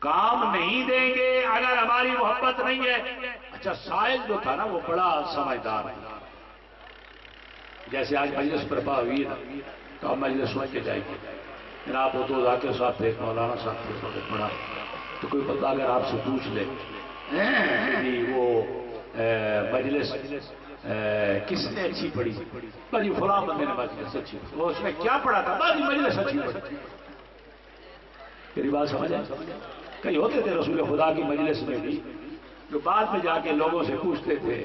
کام نہیں دیں گے اگر ہماری محبت نہیں ہے. اچھا، سائل جو تھا نا وہ بڑا سمجھدار ہے. جیسے آج مجلس برپا ہوئی ہے تو ہم مجلس سوچ کے جائیں گے. جناب وہ 2 ذاکر صاحب تھے، مولانا صاحب تھے، پڑھا تو کوئی بتا اگر آپ سے پوچھ لے وہ مجلس کس نے اچھی پڑھی، بھائی فلاں بندے نے مجلس اچھی پڑھی، وہ اس میں کیا پڑھا تھا، بھائی مجلس اچھی پڑھی. میری بات سمجھ آئے؟ کئی ہوتے تھے رسول خدا کی مجلس میں بھی جو بعد میں جا کے لوگوں سے پوچھتے تھے،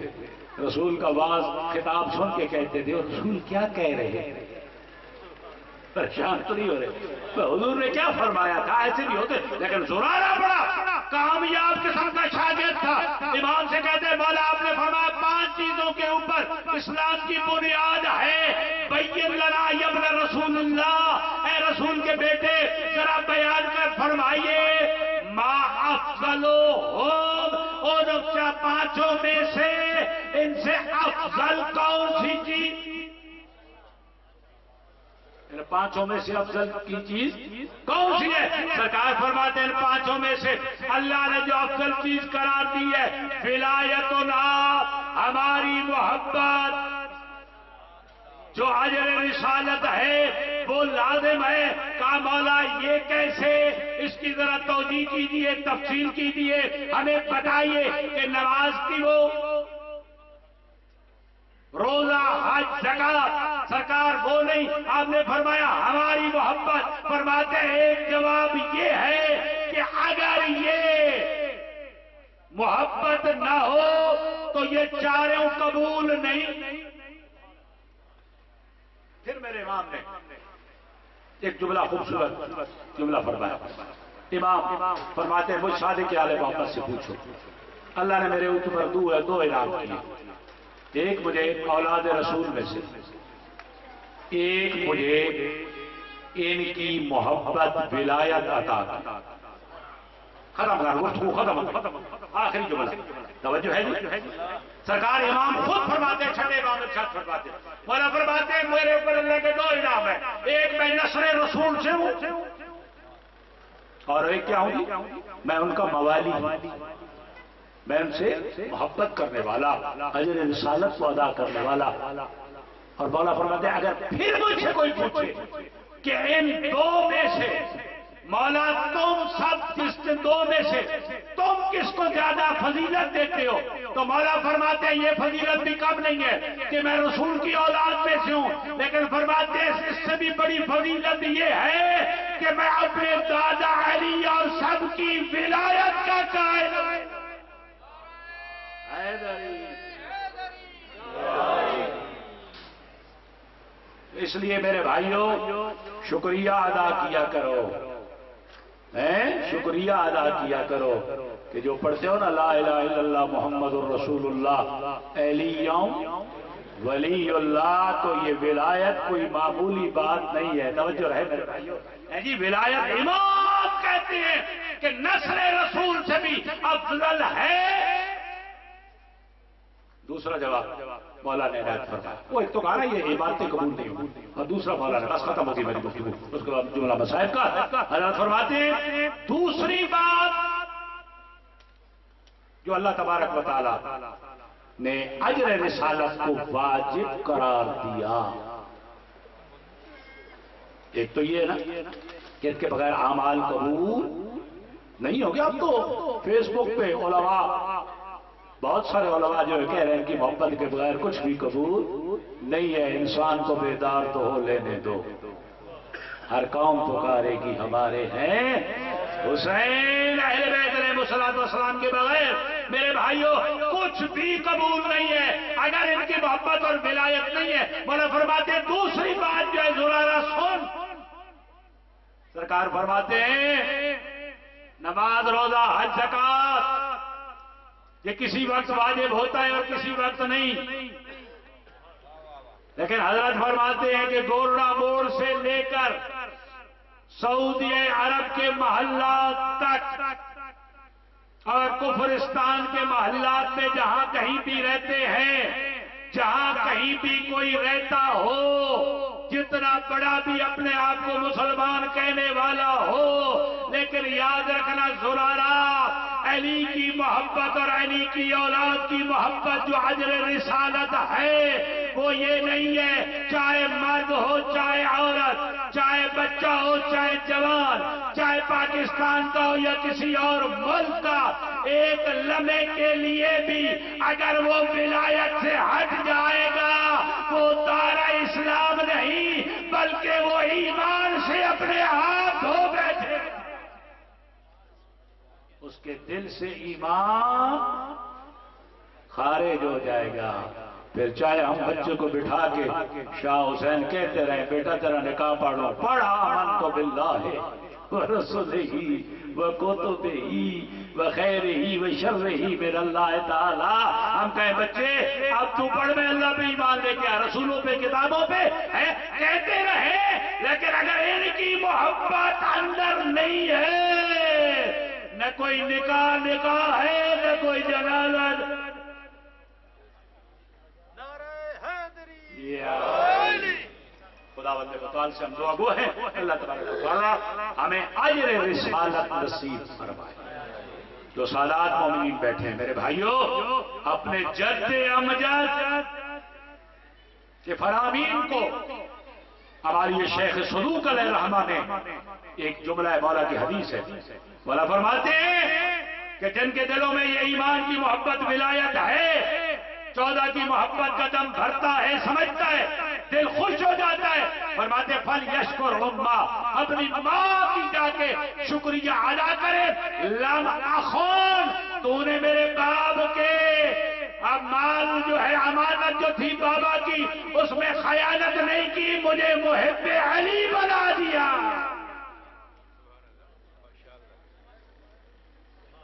رسول کا واز خطاب سن کے کہتے تھے رسول کیا کہہ رہے ہیں، پریشان تو نہیں ہو رہے، حضور نے کیا فرمایا تھا، ایسے نہیں ہوتے. لیکن زرارہ بڑا کامیاب قسم کا شاگرد تھا. امام سے کہتے ہیں مولا آپ نے فرمایا 5 چیزوں کے اوپر اسلام کی بنیاد ہے، بین لنا یا ابن رسول اللہ، اے رسول کے بیٹے ذرا بیان کر فرمائیے ما افضلہم، اور 5 میں سے ان سے افضل کون سی چیز، 5 میں سے افضل کی چیز کون سی ہے؟ سرکار فرماتے ہیں 5 میں سے اللہ نے جو افضل چیز قرار دی ہے ولایتنا، ہماری محبت، جو اجر رسالت ہے وہ لازم ہے. کہا مولا یہ کیسے، اس کی ذرا توضیح کیجیے، تفصیل کیجیے، ہمیں بتائیے کہ نماز کی وہ، روزہ، حج، زکات، سرکار وہ نہیں. آپ نے فرمایا ہماری محبت. فرماتے ہیں ایک جواب یہ ہے کہ اگر یہ محبت نہ ہو تو یہ چاروں قبول نہیں. پھر میرے امام نے ایک جملہ، خوبصورت جملہ فرمایا. امام فرماتے ہیں مجھ شادی کے آل محمد سے پوچھو، اللہ نے میرے اوپر 2 انعام کیے، ایک مجھے اولاد رسول میں سے، ایک مجھے ان کی محبت ولایت عطا کی. ختم کر گفتگو ختم. آخری جملہ توجہ ہے جی. سرکار امام خود فرماتے ہیں، چھٹے امام ارشاد فرماتے ہیں، مولا فرماتے ہیں میرے اوپر اللہ کے 2 انعام ہیں، ایک میں نصر رسول سے ہوں اور ایک کیا ہوں گی، میں ان کا موالی، میں ان سے محبت کرنے والا، اجر رسالت کو ادا کرنے والا. اور مولا فرماتے ہیں اگر پھر مجھ سے کوئی پوچھے کہ ان 2 میں سے مولا تم سب اس 2 میں سے تم کس کو زیادہ فضیلت دیتے ہو، تو مولا فرماتے ہیں یہ فضیلت بھی کم نہیں ہے کہ میں رسول کی اولاد میں سے ہوں، لیکن فرماتے ہیں اس سے بھی بڑی فضیلت یہ ہے کہ میں اپنے دادا علی اور سب کی ولایت کا قائل ہوں. اس لیے میرے بھائیوں شکریہ ادا کیا کرو، شکریہ ادا کیا کرو کہ جو پڑھتے ہو نا لا الہ الا اللہ محمد الرسول اللہ علیہم ولی اللہ، تو یہ ولایت کوئی معمولی بات نہیں ہے. توجہ رہے میرے بھائیوں جی. ولایت امام کہتے ہیں کہ نصر رسول سے بھی افضل ہے. دوسرا جواب مولا نے عنایت فرمایا، وہ ایک تو کہا نا یہ عبادتیں قبول نہیں ہوں، اور دوسرا مولا نے بس ختم ہوتی میری گفتگو. اس کے بعد جملہ مصائب کا حضرت فرماتے ہیں دوسری بات جو اللہ تبارک و تعالی نے اجر رسالت کو واجب قرار دیا، ایک تو یہ نا کہ اس کے بغیر اعمال قبول نہیں ہو گیا. اب تو فیس بک پہ علماء، بہت سارے علماء جو کہہ رہے ہیں کہ محبت کے بغیر کچھ بھی قبول نہیں ہے. انسان کو بیدار تو ہو لینے دو، ہر قوم پکارے گی ہمارے ہیں حسین اہل بیت علیہ الصلوۃ والسلام کے بغیر میرے بھائیوں کچھ بھی قبول نہیں ہے اگر ان کی محبت اور ولایت نہیں ہے. مولا فرماتے ہیں دوسری بات جو ہے زرارہ سن. سرکار فرماتے ہیں نماز، روزہ، حج، زکات یہ کسی وقت واجب ہوتا ہے اور کسی وقت نہیں، لیکن حضرت فرماتے ہیں کہ گورنا موڑ سے لے کر سعودی عرب کے محلات تک اور کفرستان کے محلات میں جہاں کہیں بھی رہتے ہیں، جہاں کہیں بھی کوئی رہتا ہو، جتنا بڑا بھی اپنے آپ کو مسلمان کہنے والا ہو، لیکن یاد رکھنا زرارہ علی کی محبت اور علی کی اولاد کی محبت جو اجر رسالت ہے وہ یہ نہیں ہے چاہے مرد ہو چاہے عورت، چاہے بچہ ہو چاہے جوان، چاہے پاکستان کا ہو یا کسی اور ملک کا، ایک لمحے کے لیے بھی اگر وہ ولایت سے ہٹ جائے گا وہ دارہ اسلام نہیں بلکہ وہ ایمان سے اپنے آپ دھو بیٹھے، اس کے دل سے ایمان خارج ہو جائے گا. پھر چاہے ہم بچے کو بٹھا کے شاہ حسین کہتے رہے بیٹا تیرا نکاح پڑھو, پڑھا آمنت باللہ ورسولہ وکتبہ وخیرہ وشرہ من اللہ تعالی. ہم کہیں بچے اب تو پڑھ میں اللہ پہ ایمان لے کے رسولوں پہ کتابوں پہ کہتے رہے, لیکن اگر ان کی محبت اندر نہیں ہے, نہ کوئی نکاح ہے نہ کوئی جنازہ. خدا بندے بطال سے ہم دعا گو ہیں, اللہ تبارک و تعالی ہمیں اجر رسالت نصیب فرمائے. جو سادات مومنین بیٹھے ہیں میرے بھائیوں, اپنے جد امجد کے فرامین کو ہماری یہ شیخ صدوق علیہ الرحمہ نے ایک جملہ مولا کی حدیث ہے, مولا فرماتے ہیں کہ جن کے دلوں میں یہ ایمان کی محبت ولایت ہے, 14 کی محبت کا دم بھرتا ہے, سمجھتا ہے, دل خوش ہو جاتا ہے. فرماتے فل یشکر امہ, اپنی ماں کی جا کے شکریہ ادا کرے. لم اخون, تو نے میرے باپ کے اب مال جو ہے امانت جو تھی بابا کی اس میں خیانت نہیں کی, مجھے محب علی بنا دیا.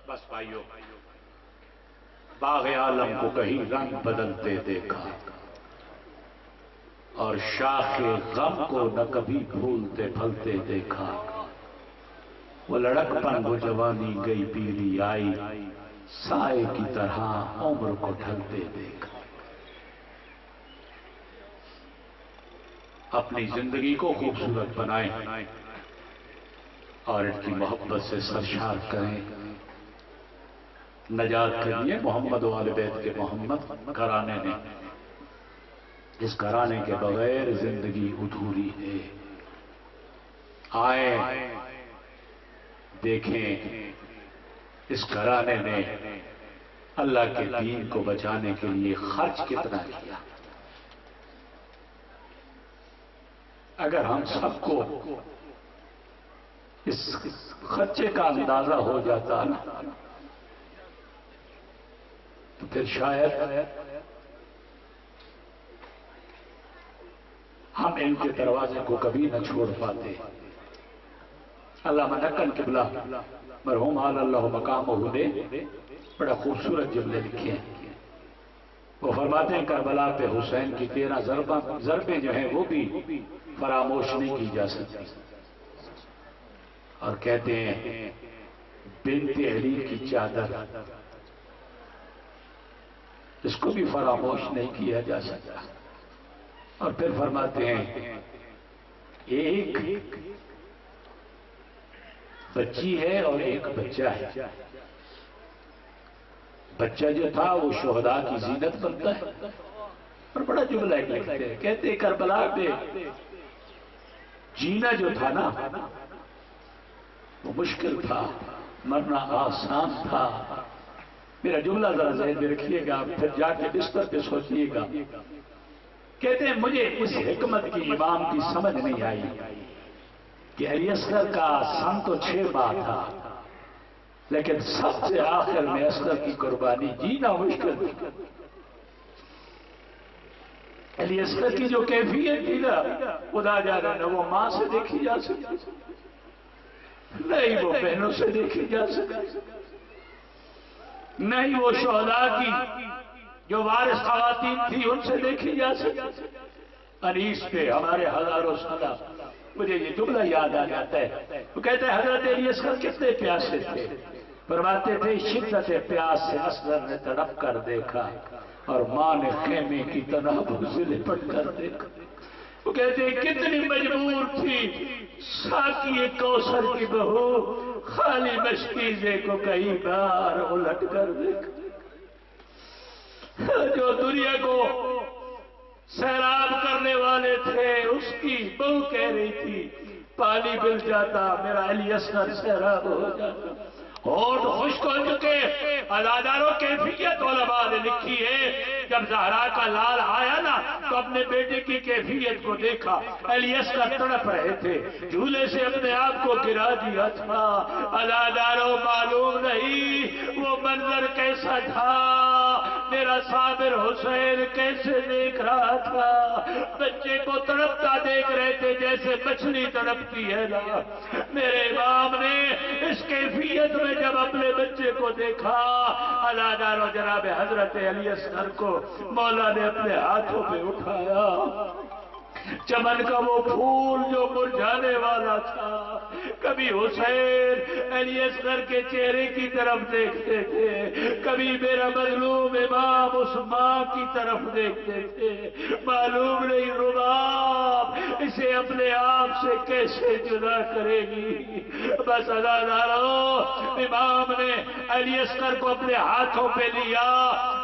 بس بھائیو, باغ عالم کو کہیں رنگ بدلتے دیکھا اور شاخ غم کو نہ کبھی پھولتے پھلتے دیکھا. وہ لڑکپن وہ جوانی گئی پیری آئی, سائے کی طرح عمر کو ڈھلتے دیکھا. اپنی زندگی کو خوبصورت بنائیں اور ان کی محبت سے سرشار کریں. نجات کے لیے محمد و آل بیت کے محمد گھرانے نے, اس گھرانے کے بغیر زندگی ادھوری ہے. آئیں دیکھیں اس گھرانے نے اللہ کے دین کو بچانے کے لیے خرچ کتنا کیا. اگر ہم سب کو اس خرچے کا اندازہ ہو جاتا نا تو پھر شاید ہم ان کے دروازے کو کبھی نہ چھوڑ پاتے. علامہ نقل قبلہ مرحوم علی اللہ مقامہ نے بڑا خوبصورت جملے لکھے ہیں. وہ فرماتے ہیں کربلا پہ حسین کی 13 ضربیں جو ہیں وہ بھی فراموش نہیں کی جا سکتی. اور کہتے ہیں بنت علی کی چادر, اس کو بھی فراموش نہیں کیا جا سکتا. اور پھر فرماتے ہیں ایک بچی ہے اور ایک بچہ ہے. بچہ جو تھا وہ شہداء کی زینت بنتا ہے. اور بڑا جملہ لکھتے ہیں, کہتے ہیں کربلا پہ جینا جو تھا نا وہ مشکل تھا, مرنا آسان تھا. میرا جملہ ذرا ذہن میں رکھیے گا, پھر جا کے بستر پہ سوچیے گا. کہتے ہیں مجھے اس حکمت کی امام کی سمجھ نہیں آئی کہ علی اصغر کا سن تو 6 ماہ تھا, لیکن سب سے آخر میں اصغر کی قربانی جینا مشکل تھی. علی اصغر کی جو کیفیت تھی نا خدا جانا, نہ وہ ماں سے دیکھی جا سکتی, نہیں وہ بہنوں سے دیکھی جا سکتی, نہیں وہ شہداء کی جو وارث خواتین تھی ان سے دیکھی جا سکتی. انیس پہ ہمارے ہزاروں سالہ مجھے یہ جملہ یاد آ جاتا ہے. وہ کہتے ہیں حضرت علی اصغر کتنے پیاسے تھے. فرماتے تھے شدت پیاس سے اصغر نے تڑپ کر دیکھا اور ماں نے خیمے کی تنابوں سے لپٹ کر دیکھا. وہ کہتے ہیں کتنی مجبور تھی ساقی کوثر کی بہو خالی مشکیزے کو کئی بار الٹ کر دیکھا. جو دنیا کو سیراب کرنے والے تھے اس کی بہو کہہ رہی تھی پانی مل جاتا میرا علی اصغر سیراب ہو جاتا. ہوٹ خشک ہو چکے. ازاداروں کیفیت علماء نے لکھی ہے, جب زہرا کا لال آیا نا تو اپنے بیٹے کی کیفیت کو دیکھا. علی اصغر تڑپ رہے تھے, جھولے سے اپنے آپ کو گرا دیا تھا. ازاداروں معلوم نہیں وہ منظر کیسا تھا. میرا صابر حسین کیسے دیکھ رہا تھا، بچے کو تڑپتا دیکھ رہے تھے جیسے مچھلی تڑپتی ہے نا۔ میرے امام نے اس کیفیت میں جب اپنے بچے کو دیکھا، علادار و جناب حضرت علی اصغر کو مولا نے اپنے ہاتھوں پہ اٹھایا۔ چمن کا وہ پھول جو مرجھانے والا تھا، کبھی حسین علی اصغر کے چہرے کی طرف دیکھتے تھے، کبھی میرا مظلوم امام اس ماں کی طرف دیکھتے تھے۔ معلوم نہیں رباب اسے اپنے آپ سے کیسے جدا کرے گی۔ بس عزادارو، امام نے علی اصغر کو اپنے ہاتھوں پہ لیا،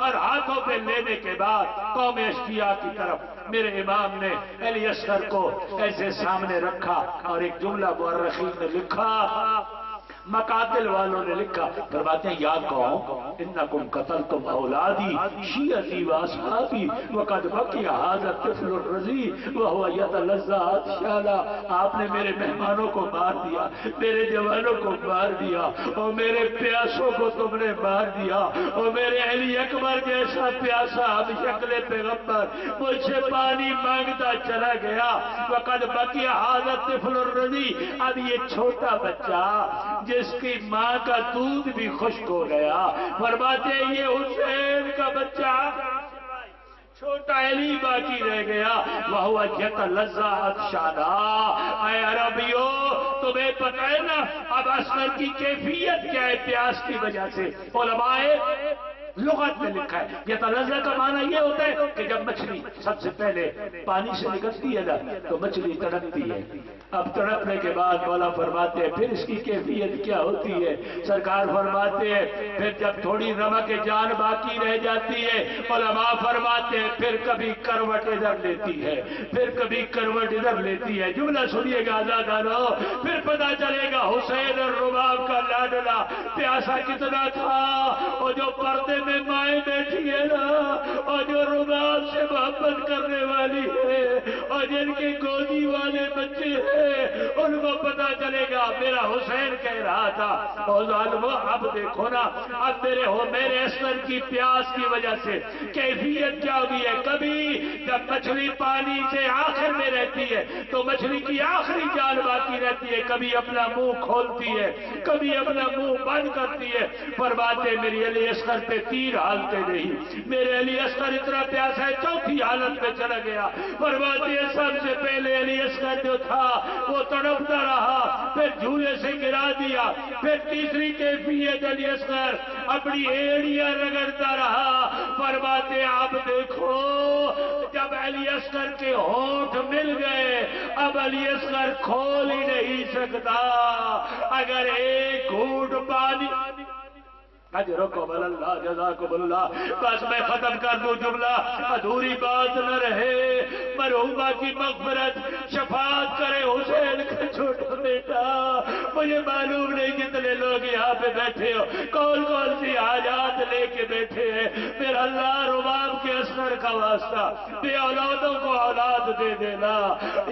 اور ہاتھوں پہ لینے کے بعد قوم اشقیاء کی طرف میرے امام نے علی اصغر کو ایسے سامنے رکھا، اور ایک جملہ مورخین نے لکھا، مقاتل والوں نے لکھا، فرماتے ہیں یا قوم انکم قتلتم اولادی شیعتی و اصحابی وقد بقی ھذا الطفل الرضیع وهو یتلذذ اطفالا۔ آپ نے میرے مہمانوں کو مار دیا، میرے جوانوں کو مار دیا، اور میرے پیاسوں کو تم نے مار دیا، اور میرے علی اکبر جیسا پیاسا ہم شکل پیغمبر مجھ سے پانی مانگتا چلا گیا۔ وقد بقی ھذا الطفل الرضیع، اب یہ چھوٹا بچہ جس کی ماں کا دودھ بھی خشک ہو گیا، فرماتے ہیں یہ حسین کا بچہ چھوٹا علی باقی رہ گیا۔ وَهُوَ يَتَلَذَّ عَطْشَانًا۔ اے عربیو، تمہیں پتہ ہے نا اب اصغر کی کیفیت کیا ہے پیاس کی وجہ سے؟ علماء لغت میں لکھا ہے یتلذذ کا معنی یہ ہوتا ہے کہ جب مچھلی سب سے پہلے پانی سے نکلتی ہے نا تو مچھلی تڑپتی ہے۔ اب تڑپنے کے بعد مولا فرماتے ہیں پھر اس کی کیفیت کیا ہوتی ہے؟ سرکار فرماتے ہیں پھر جب تھوڑی نمک جان باقی رہ جاتی ہے، علماء فرماتے ہیں پھر کبھی کروٹ ادھر لیتی ہے، پھر کبھی کروٹ ادھر لیتی ہے۔ جملہ سنیے گا آزادانو، پھر پتہ چلے گا حسین اور رباب کا لاڈلا پیاسا کتنا تھا، اور جو پردے میں مائیں بیٹھی ہے نا، اور جو رباب سے محبت کرنے والی ہے، اور جن کے گودی والے بچے ہیں، ان کو پتا چلے گا میرا حسین کہہ رہا تھا او ظالمو اب دیکھو نا، اب میرے اصغر کی پیاس کی وجہ سے کیفیت کیا ہوئی ہے۔ کبھی جب مچھلی پانی سے آخر میں رہتی ہے تو مچھلی کی آخری جان باقی رہتی ہے، کبھی اپنا منہ کھولتی ہے، کبھی اپنا منہ بند کرتی ہے۔ فرماتے میری علی اصغر پہ 3 حالتیں نہیں، میرے علی اصغر اتنا پیاسا ہے 4تھی حالت میں چلا گیا۔ فرماتے سب سے پہلے علی اصغر جو تھا وہ تڑپتا رہا، پھر جھولے سے گرا دیا، پھر تیسری کیفیت علی اصغر اپنی ایڑیاں رگڑتا رہا۔ فرماتے آپ دیکھو جب علی اصغر کے ہونٹ مل گئے اب علی اصغر کھول ہی نہیں سکتا، اگر ایک گھونٹ پانی اجرکم اللہ جزاکم اللہ۔ بس میں ختم کر دوں جملہ، ادھوری بات نہ رہے۔ مرحومہ کی مغفرت شفاعت کرے حسین کا چھوٹا بیٹا۔ مجھے معلوم نہیں کتنے لوگ یہاں پہ بیٹھے ہو، کون کون سی حاجات لے کے بیٹھے ہیں۔ میرا اللہ رباب کے اصغر کا واسطہ بے اولادوں کو اولاد دے دینا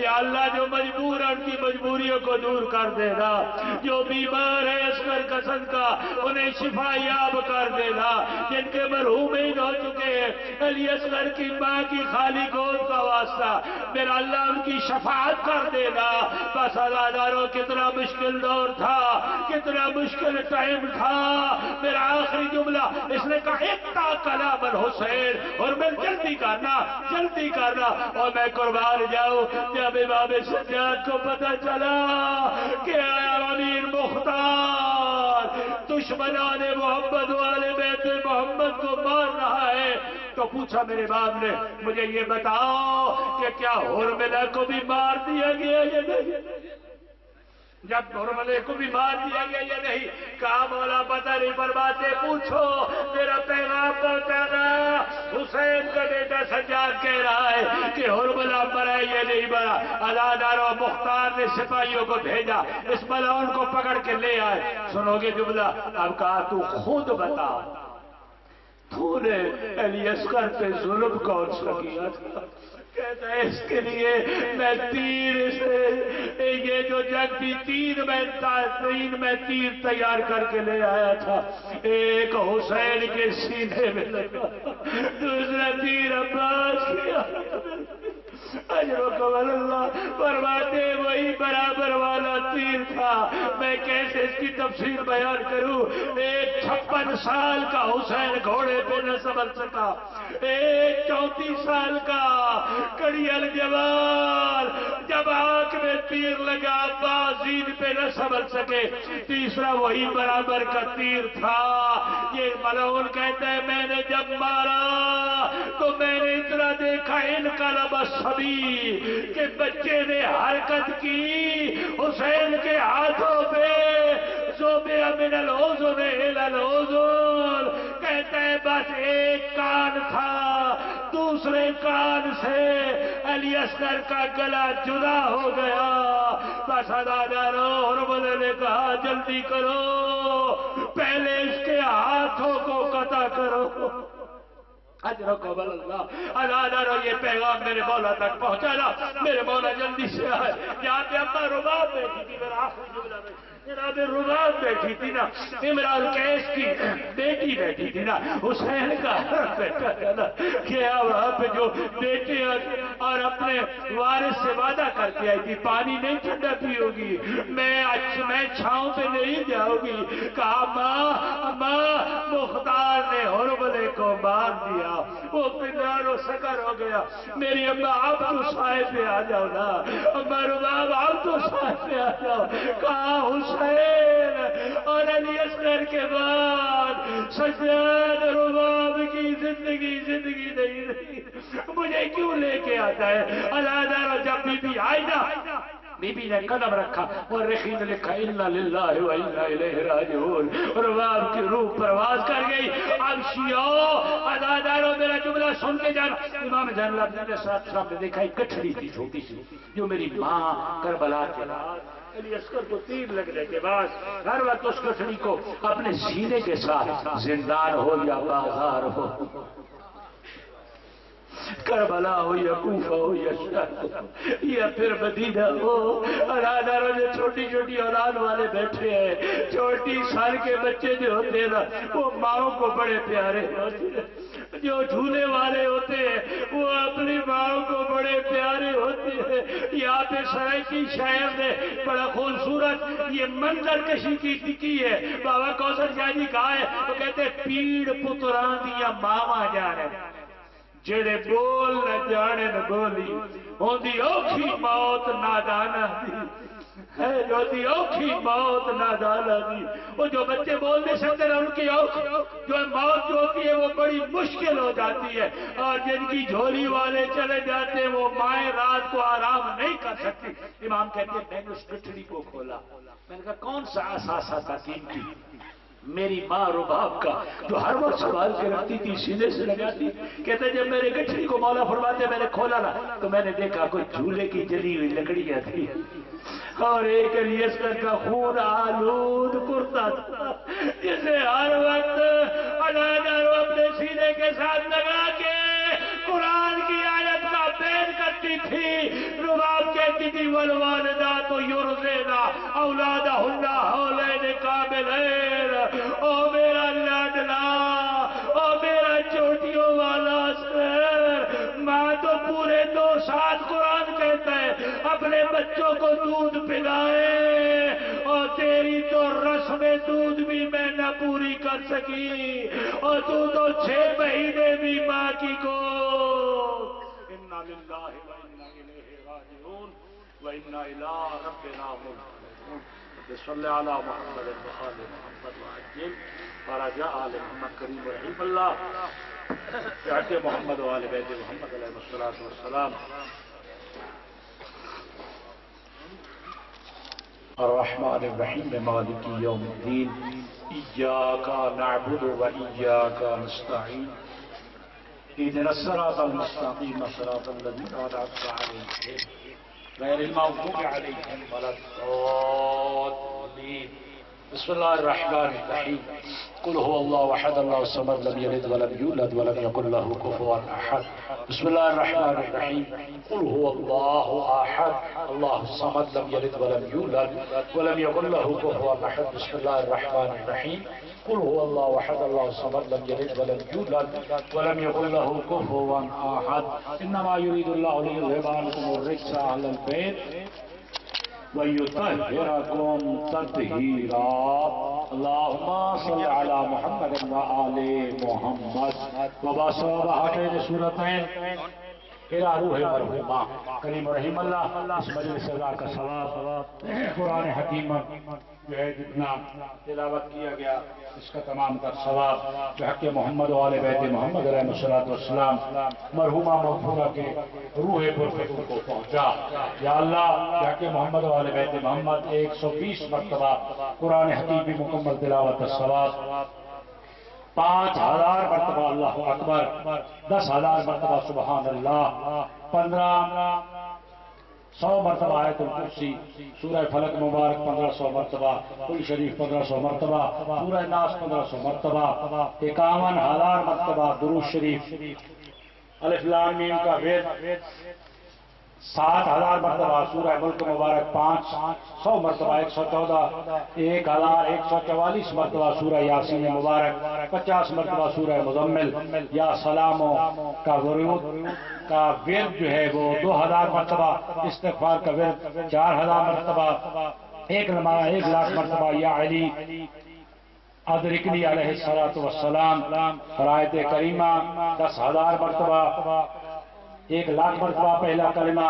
یا اللہ، جو مجبور ان کی مجبوریوں کو دور کر دینا، جو بیمار ہے اصغر کا صدقہ انہیں شفا یاب کر دینا، جن کے مرحومین ہو چکے ہیں علی اصغر کی ماں کی خالی گود کا واسطہ میرا اللہ ان کی شفاعت کر دینا۔ بس عزاداروں کتنا مشکل دور تھا، کتنا مشکل ٹائم تھا۔ میرا آخری جملہ اس نے کہا اقطع کلام الحسین، اور میں جلدی کرنا اور میں قربان جاؤں۔ جب امام سجاد کو پتہ چلا کہ امیر مختار دشمنان محمد والے بیت محمد کو مار رہا ہے تو پوچھا میرے باپ نے مجھے یہ بتاؤ کہ کیا حرملہ کو بھی مار دیا گیا یا نہیں؟ جب حرملہ کو بھی مار دیا گیا یا نہیں؟ کہا مولا پتہ نہیں، فرماتے پوچھو میرا پیغام پہنچانا، حسین کا بیٹا سجاد کہہ رہا ہے کہ حرملہ مرا یا نہیں مرا۔ عزادارو مختار نے سپاہیوں کو بھیجا اس ملعون کو پکڑ کے لے آئے۔ سنو گے جملہ؟ اب کہا تو خود بتا تو نے علی اصغر پہ ظلم کون سا کیا تھا؟ کہتا ہے اس کے لیے میں تیر سے یہ جو جنگ تھی تین میں تیر تیار کر کے لے آیا تھا، ایک حسین کے سینے میں لگا دوسرا تیر عباس کیا اجر و قبل اللہ فرماتے وہی برابر والا تیر تھا. میں کیسے اس کی تفصیل بیان کروں. ایک 56 سال کا حسین گھوڑے پہ نہ سنبھل سکا. ایک 34 سال کا کڑیل جوان جب آنکھ میں تیر لگا عباس زین پہ نہ سنبھل سکے. تیسرا وہی برابر کا تیر تھا. یہ ملعون کہتا ہے میں نے جب مارا تو میں نے اتنا دیکھا انقلب الصبی کہ بچے نے حرکت کی. حسین کے ہاتھوں پہ زوبیا من الاذن الى الاذن. کہتا ہے بس ایک کان تھا دوسرے کان سے علی اصغر کا گلا جدا ہو گیا. بس ہرملہ نے کہا جلدی کرو پہلے اس کے ہاتھوں کو قطع کرو. اجر و قبل اللہ. اللہ یہ پیغام میرے مولا تک پہنچانا. میرے مولا جلدی سے آئے. یہاں پہ اما رباب بیٹھی تھی. میرا آخری جملہ میں جناب رباب بیٹھی تھی نا. عمران قیس کی بیٹی بیٹھی تھی نا. حسین کا بیٹا تھا نا. کیا وہاں پہ جو بیٹے اور اپنے وارث سے وعدہ کر کے آئی تھی پانی نہیں ٹھنڈا پیو گی, میں چھاؤں پہ نہیں جاؤں گی. کہا ماں مختار نے حرملے کو مار دیا. وہ پنڈار و سکر ہو گیا. میری اماں آپ تو سائے پہ آ جاؤ نا. اماں رباب آپ تو سائے پہ آ جاؤ. کہا حسین اور علی اصغر کے بعد سجاد رباب کی زندگی نہیں رہی. مجھے کیوں لے کے آتا ہے. اللہ جب بی بی آئی نا بی بی نے قدم رکھا اور رخی نے لکھا انا للہ و انا الیہ راجعون. رباب کی روح پرواز کر گئی. اب شیعو ادادارو میرا جملہ سن کے جانا. امام زین العابدین نے سامنے دیکھا ایک گٹھڑی تھی چھوٹی سی جو میری ماں کربلا کے بعد علی اصغر کو تیر لگنے کے بعد ہر وقت اس گٹھڑی کو اپنے سینے کے ساتھ زندان ہو یا بازار ہو, کربلا ہو یا کوفہ ہو یا شام یا پھر مدینہ ہو. اراداروں جو چھوٹی چھوٹی اولاد والے بیٹھے ہیں, چھوٹی سال کے بچے جو ہوتے ہیں نا وہ ماؤں کو بڑے پیارے ہوتے ہیں. جو جھولے والے ہوتے ہیں وہ اپنی ماؤں کو بڑے پیارے ہوتے ہیں. یہاں پہ سرائکی شاعر نے بڑا خوبصورت یہ منظر کشی کی ہے. بابا کوثر شاہ جی کہا ہے وہ کہتے ہیں پیڑ پتران دیا ماما جانے جڑے بول نہ جانے نہ بولی ہوندی اوکھی موت نادانا دی ہے. جو دی اوکھی موت نادانا دی. وہ جو بچے بول نہیں سکتے نا ان کی جو موت جو ہوتی ہے وہ بڑی مشکل ہو جاتی ہے. اور جن کی جھولی والے چلے جاتے ہیں وہ مائیں رات کو آرام نہیں کر سکتی. امام کہتے ہیں میں نے اس گٹھڑی کو کھولا. میں نے کہا کون سا اثاثہ تھا قیمتی. میری ماں رباب کا جو ہر وقت سوال کے رکھتی تھی سینے سے لگاتی. کہتے جب میرے گٹھڑی کو مولا فرماتے میں نے کھولا نا تو میں نے دیکھا کوئی جھولے کی جلی ہوئی لکڑیاں تھی اور ایک علی اصغر کا خون آلود کرتا تھا جسے ہر وقت ادادارو اپنے سینے کے ساتھ لگا کے قرآن کی آیت کا بین کرتی تھی. رباب کہتی تھی والوالدات یرضعن اولادہن حولین کاملین. او میرا لاڈلا او میرا چوٹیوں والا سر, ماں تو پورے 2 سال قرآن کہتا ہے اپنے بچوں کو دودھ پلائے اور تیری تو رسم دودھ بھی میں نہ پوری کر سکی اور تو 6 مہینے بھی ماں کی کو. انا للہ و انا الیہ راجعون و انا الی ربنا منقلبون. صلی علی محمد و آل محمد وعجل فرجاء آل محمد کریم رحیم اللہ بیعت محمد و آل بیت محمد علیہ الصلوۃ والسلام. الرحمن الرحیم مالک یوم الدین ایاک نعبد و ایاک نستعین اهدنا الصراط المستقیم صراط الذین انعمت علیہم غیر المغضوب علیہم ولا الضالین. بسم اللہ الرحمن الرحیم قل هو اللہ احد اللہ الصمد لم یلد ولم یولد ولم یکن له کفوا احد بسم اللہ الرحمن الرحیم قل هو اللہ احد اللہ الصمد لم یلد ولم یولد ولم یکن له کفوا احد بسم اللہ الرحمن الرحیم قل هو اللہ احد اللہ الصمد لم یلد ولم یولد ولم یکن له کفوا احد انما یرید اللہ لیذهب عنکم الرجس اہل البیت وَيُطَهِّرَكُمْ تَطْهِيرًا اللهم صل على محمد وآل محمد وبصبحتين سورتين الى روح مرحومہ کریم رحیم اللہ اس مجلس سزا کا ثواب قرآن حکیم جو ہے جتنا تلاوت کیا گیا اس کا تمام کا ثواب جو حق محمد و آل بیت محمد علیہ الصلوۃ والسلام مرحومہ مغفورہ کے روح پرفتور کو پہنچا یا اللہ حق محمد و آل بیت محمد 120 مرتبہ قرآن حکیم کی مکمل تلاوت کا ثواب 5000 مرتبہ اللہ اکبر 10,000 مرتبہ سبحان اللہ 1500 مرتبہ آیت الکرسی سورہ فلق مبارک 1500 مرتبہ قل شریف 1500 مرتبہ سورہ ناس 1500 مرتبہ 51,000 مرتبہ درود شریف الف لام میم کا ورد 7,000 مرتبہ سورہ ملک مبارک 500 مرتبہ 114 1,144 مرتبہ سورہ یاسین مبارک 50 مرتبہ سورہ مزمل یا سلاموں کا ورود کا ورد جو ہے وہ 2,000 مرتبہ استغفار کا ورد 4,000 مرتبہ 1,00,000 مرتبہ یا علی ادرکنی علیہ الصلوۃ والسلام فرائض کریمہ 10,000 مرتبہ 1,00,000 مرتبہ پہلا کلمہ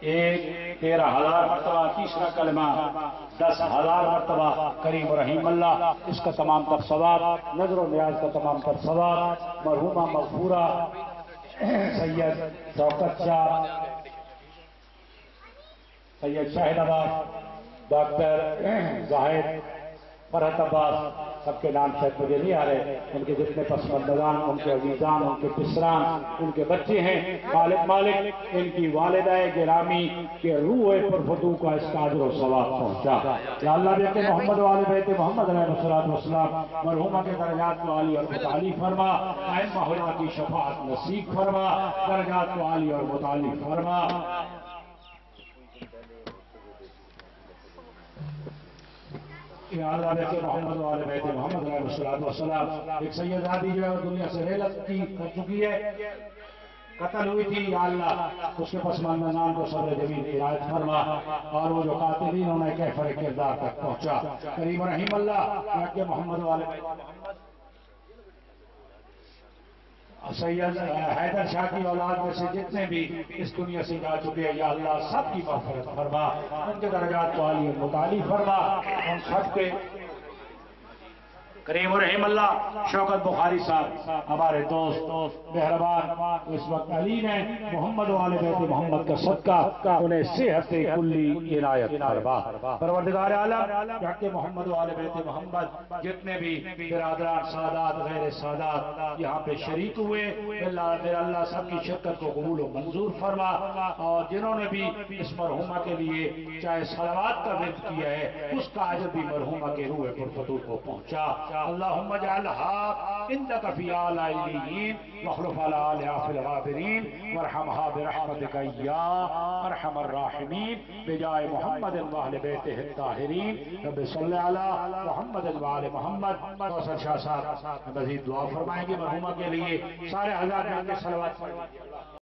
13,000 مرتبہ تیسرا کلمہ 10,000 مرتبہ کریم رحیم اللہ اس کا تمام تر ثواب نظر و نیاز کا تمام تر ثواب مرحومہ مغفورہ سید شوکت شاہ سید شاہد عباس ڈاکٹر زاہد فرحت عباس سب کے نام شاید مجھے نہیں آ رہے ان کے جتنے پسماندگان ان کے عزیزان ان کے پسران ان کے بچے ہیں خالق مالک ان کی والدہ گرامی کے روح پرفتو کا اس کا اجر و ثواب پہنچا یا اللہ بیت محمد و آل بیت محمد علیہ الصلوۃ والسلام مرحومہ کے درجات کو عالی اور متعالی فرما ائمہ علماء کی شفاعت نصیب فرما درجات کو عالی اور متعالی فرما یا اللہ بیت محمد و آل بیت محمد علیہ الصلوۃ والسلام ایک سیدادی جو ہے دنیا سے رحلت کی کر چکی ہے قتل ہوئی تھی یا اللہ اس کے پسماندگان کو صبر جمیل عنایت فرما اور وہ جو قاتلین انہیں کیفر کردار تک پہنچا کریم رحیم اللہ یا کہ محمد و آل بیت محمد سید حیدر شاہ کی اولاد میں سے جتنے بھی اس دنیا سے جا چکے ہیں یا اللہ سب کی مغفرت فرما ان کے درجات کو عالی متعالی فرما ان سب کے کریم رحیم اللہ شوکت بخاری صاحب ہمارے دوست مہربان اس وقت علی نے محمد و آل بیت محمد کا صدقہ انہیں صحت کلی عنایت فرما پروردگار عالم حق محمد و آل بیت محمد جتنے بھی برادران سادات غیر سادات یہاں پہ شریک ہوئے اللہ سب کی شرکت کو قبول و منظور فرما اور جنہوں نے بھی اس مرحومہ کے لیے چاہے صلوات کا ورد کیا ہے اس کا اجر بھی مرحومہ کے روح پرفتور کو پہنچا اللهم اجعلها عندك في آل علیین واخلف على آلها في الغابرین وارحمها برحمتك یا ارحم الراحمین بجائے محمد واہل بیتہ الطاہرین رب صلی علی محمد وآل محمد کوثر شاہ صاحب مزید دعا فرمائیں گے مرحومہ کے لیے سارے حضرات کے صلوات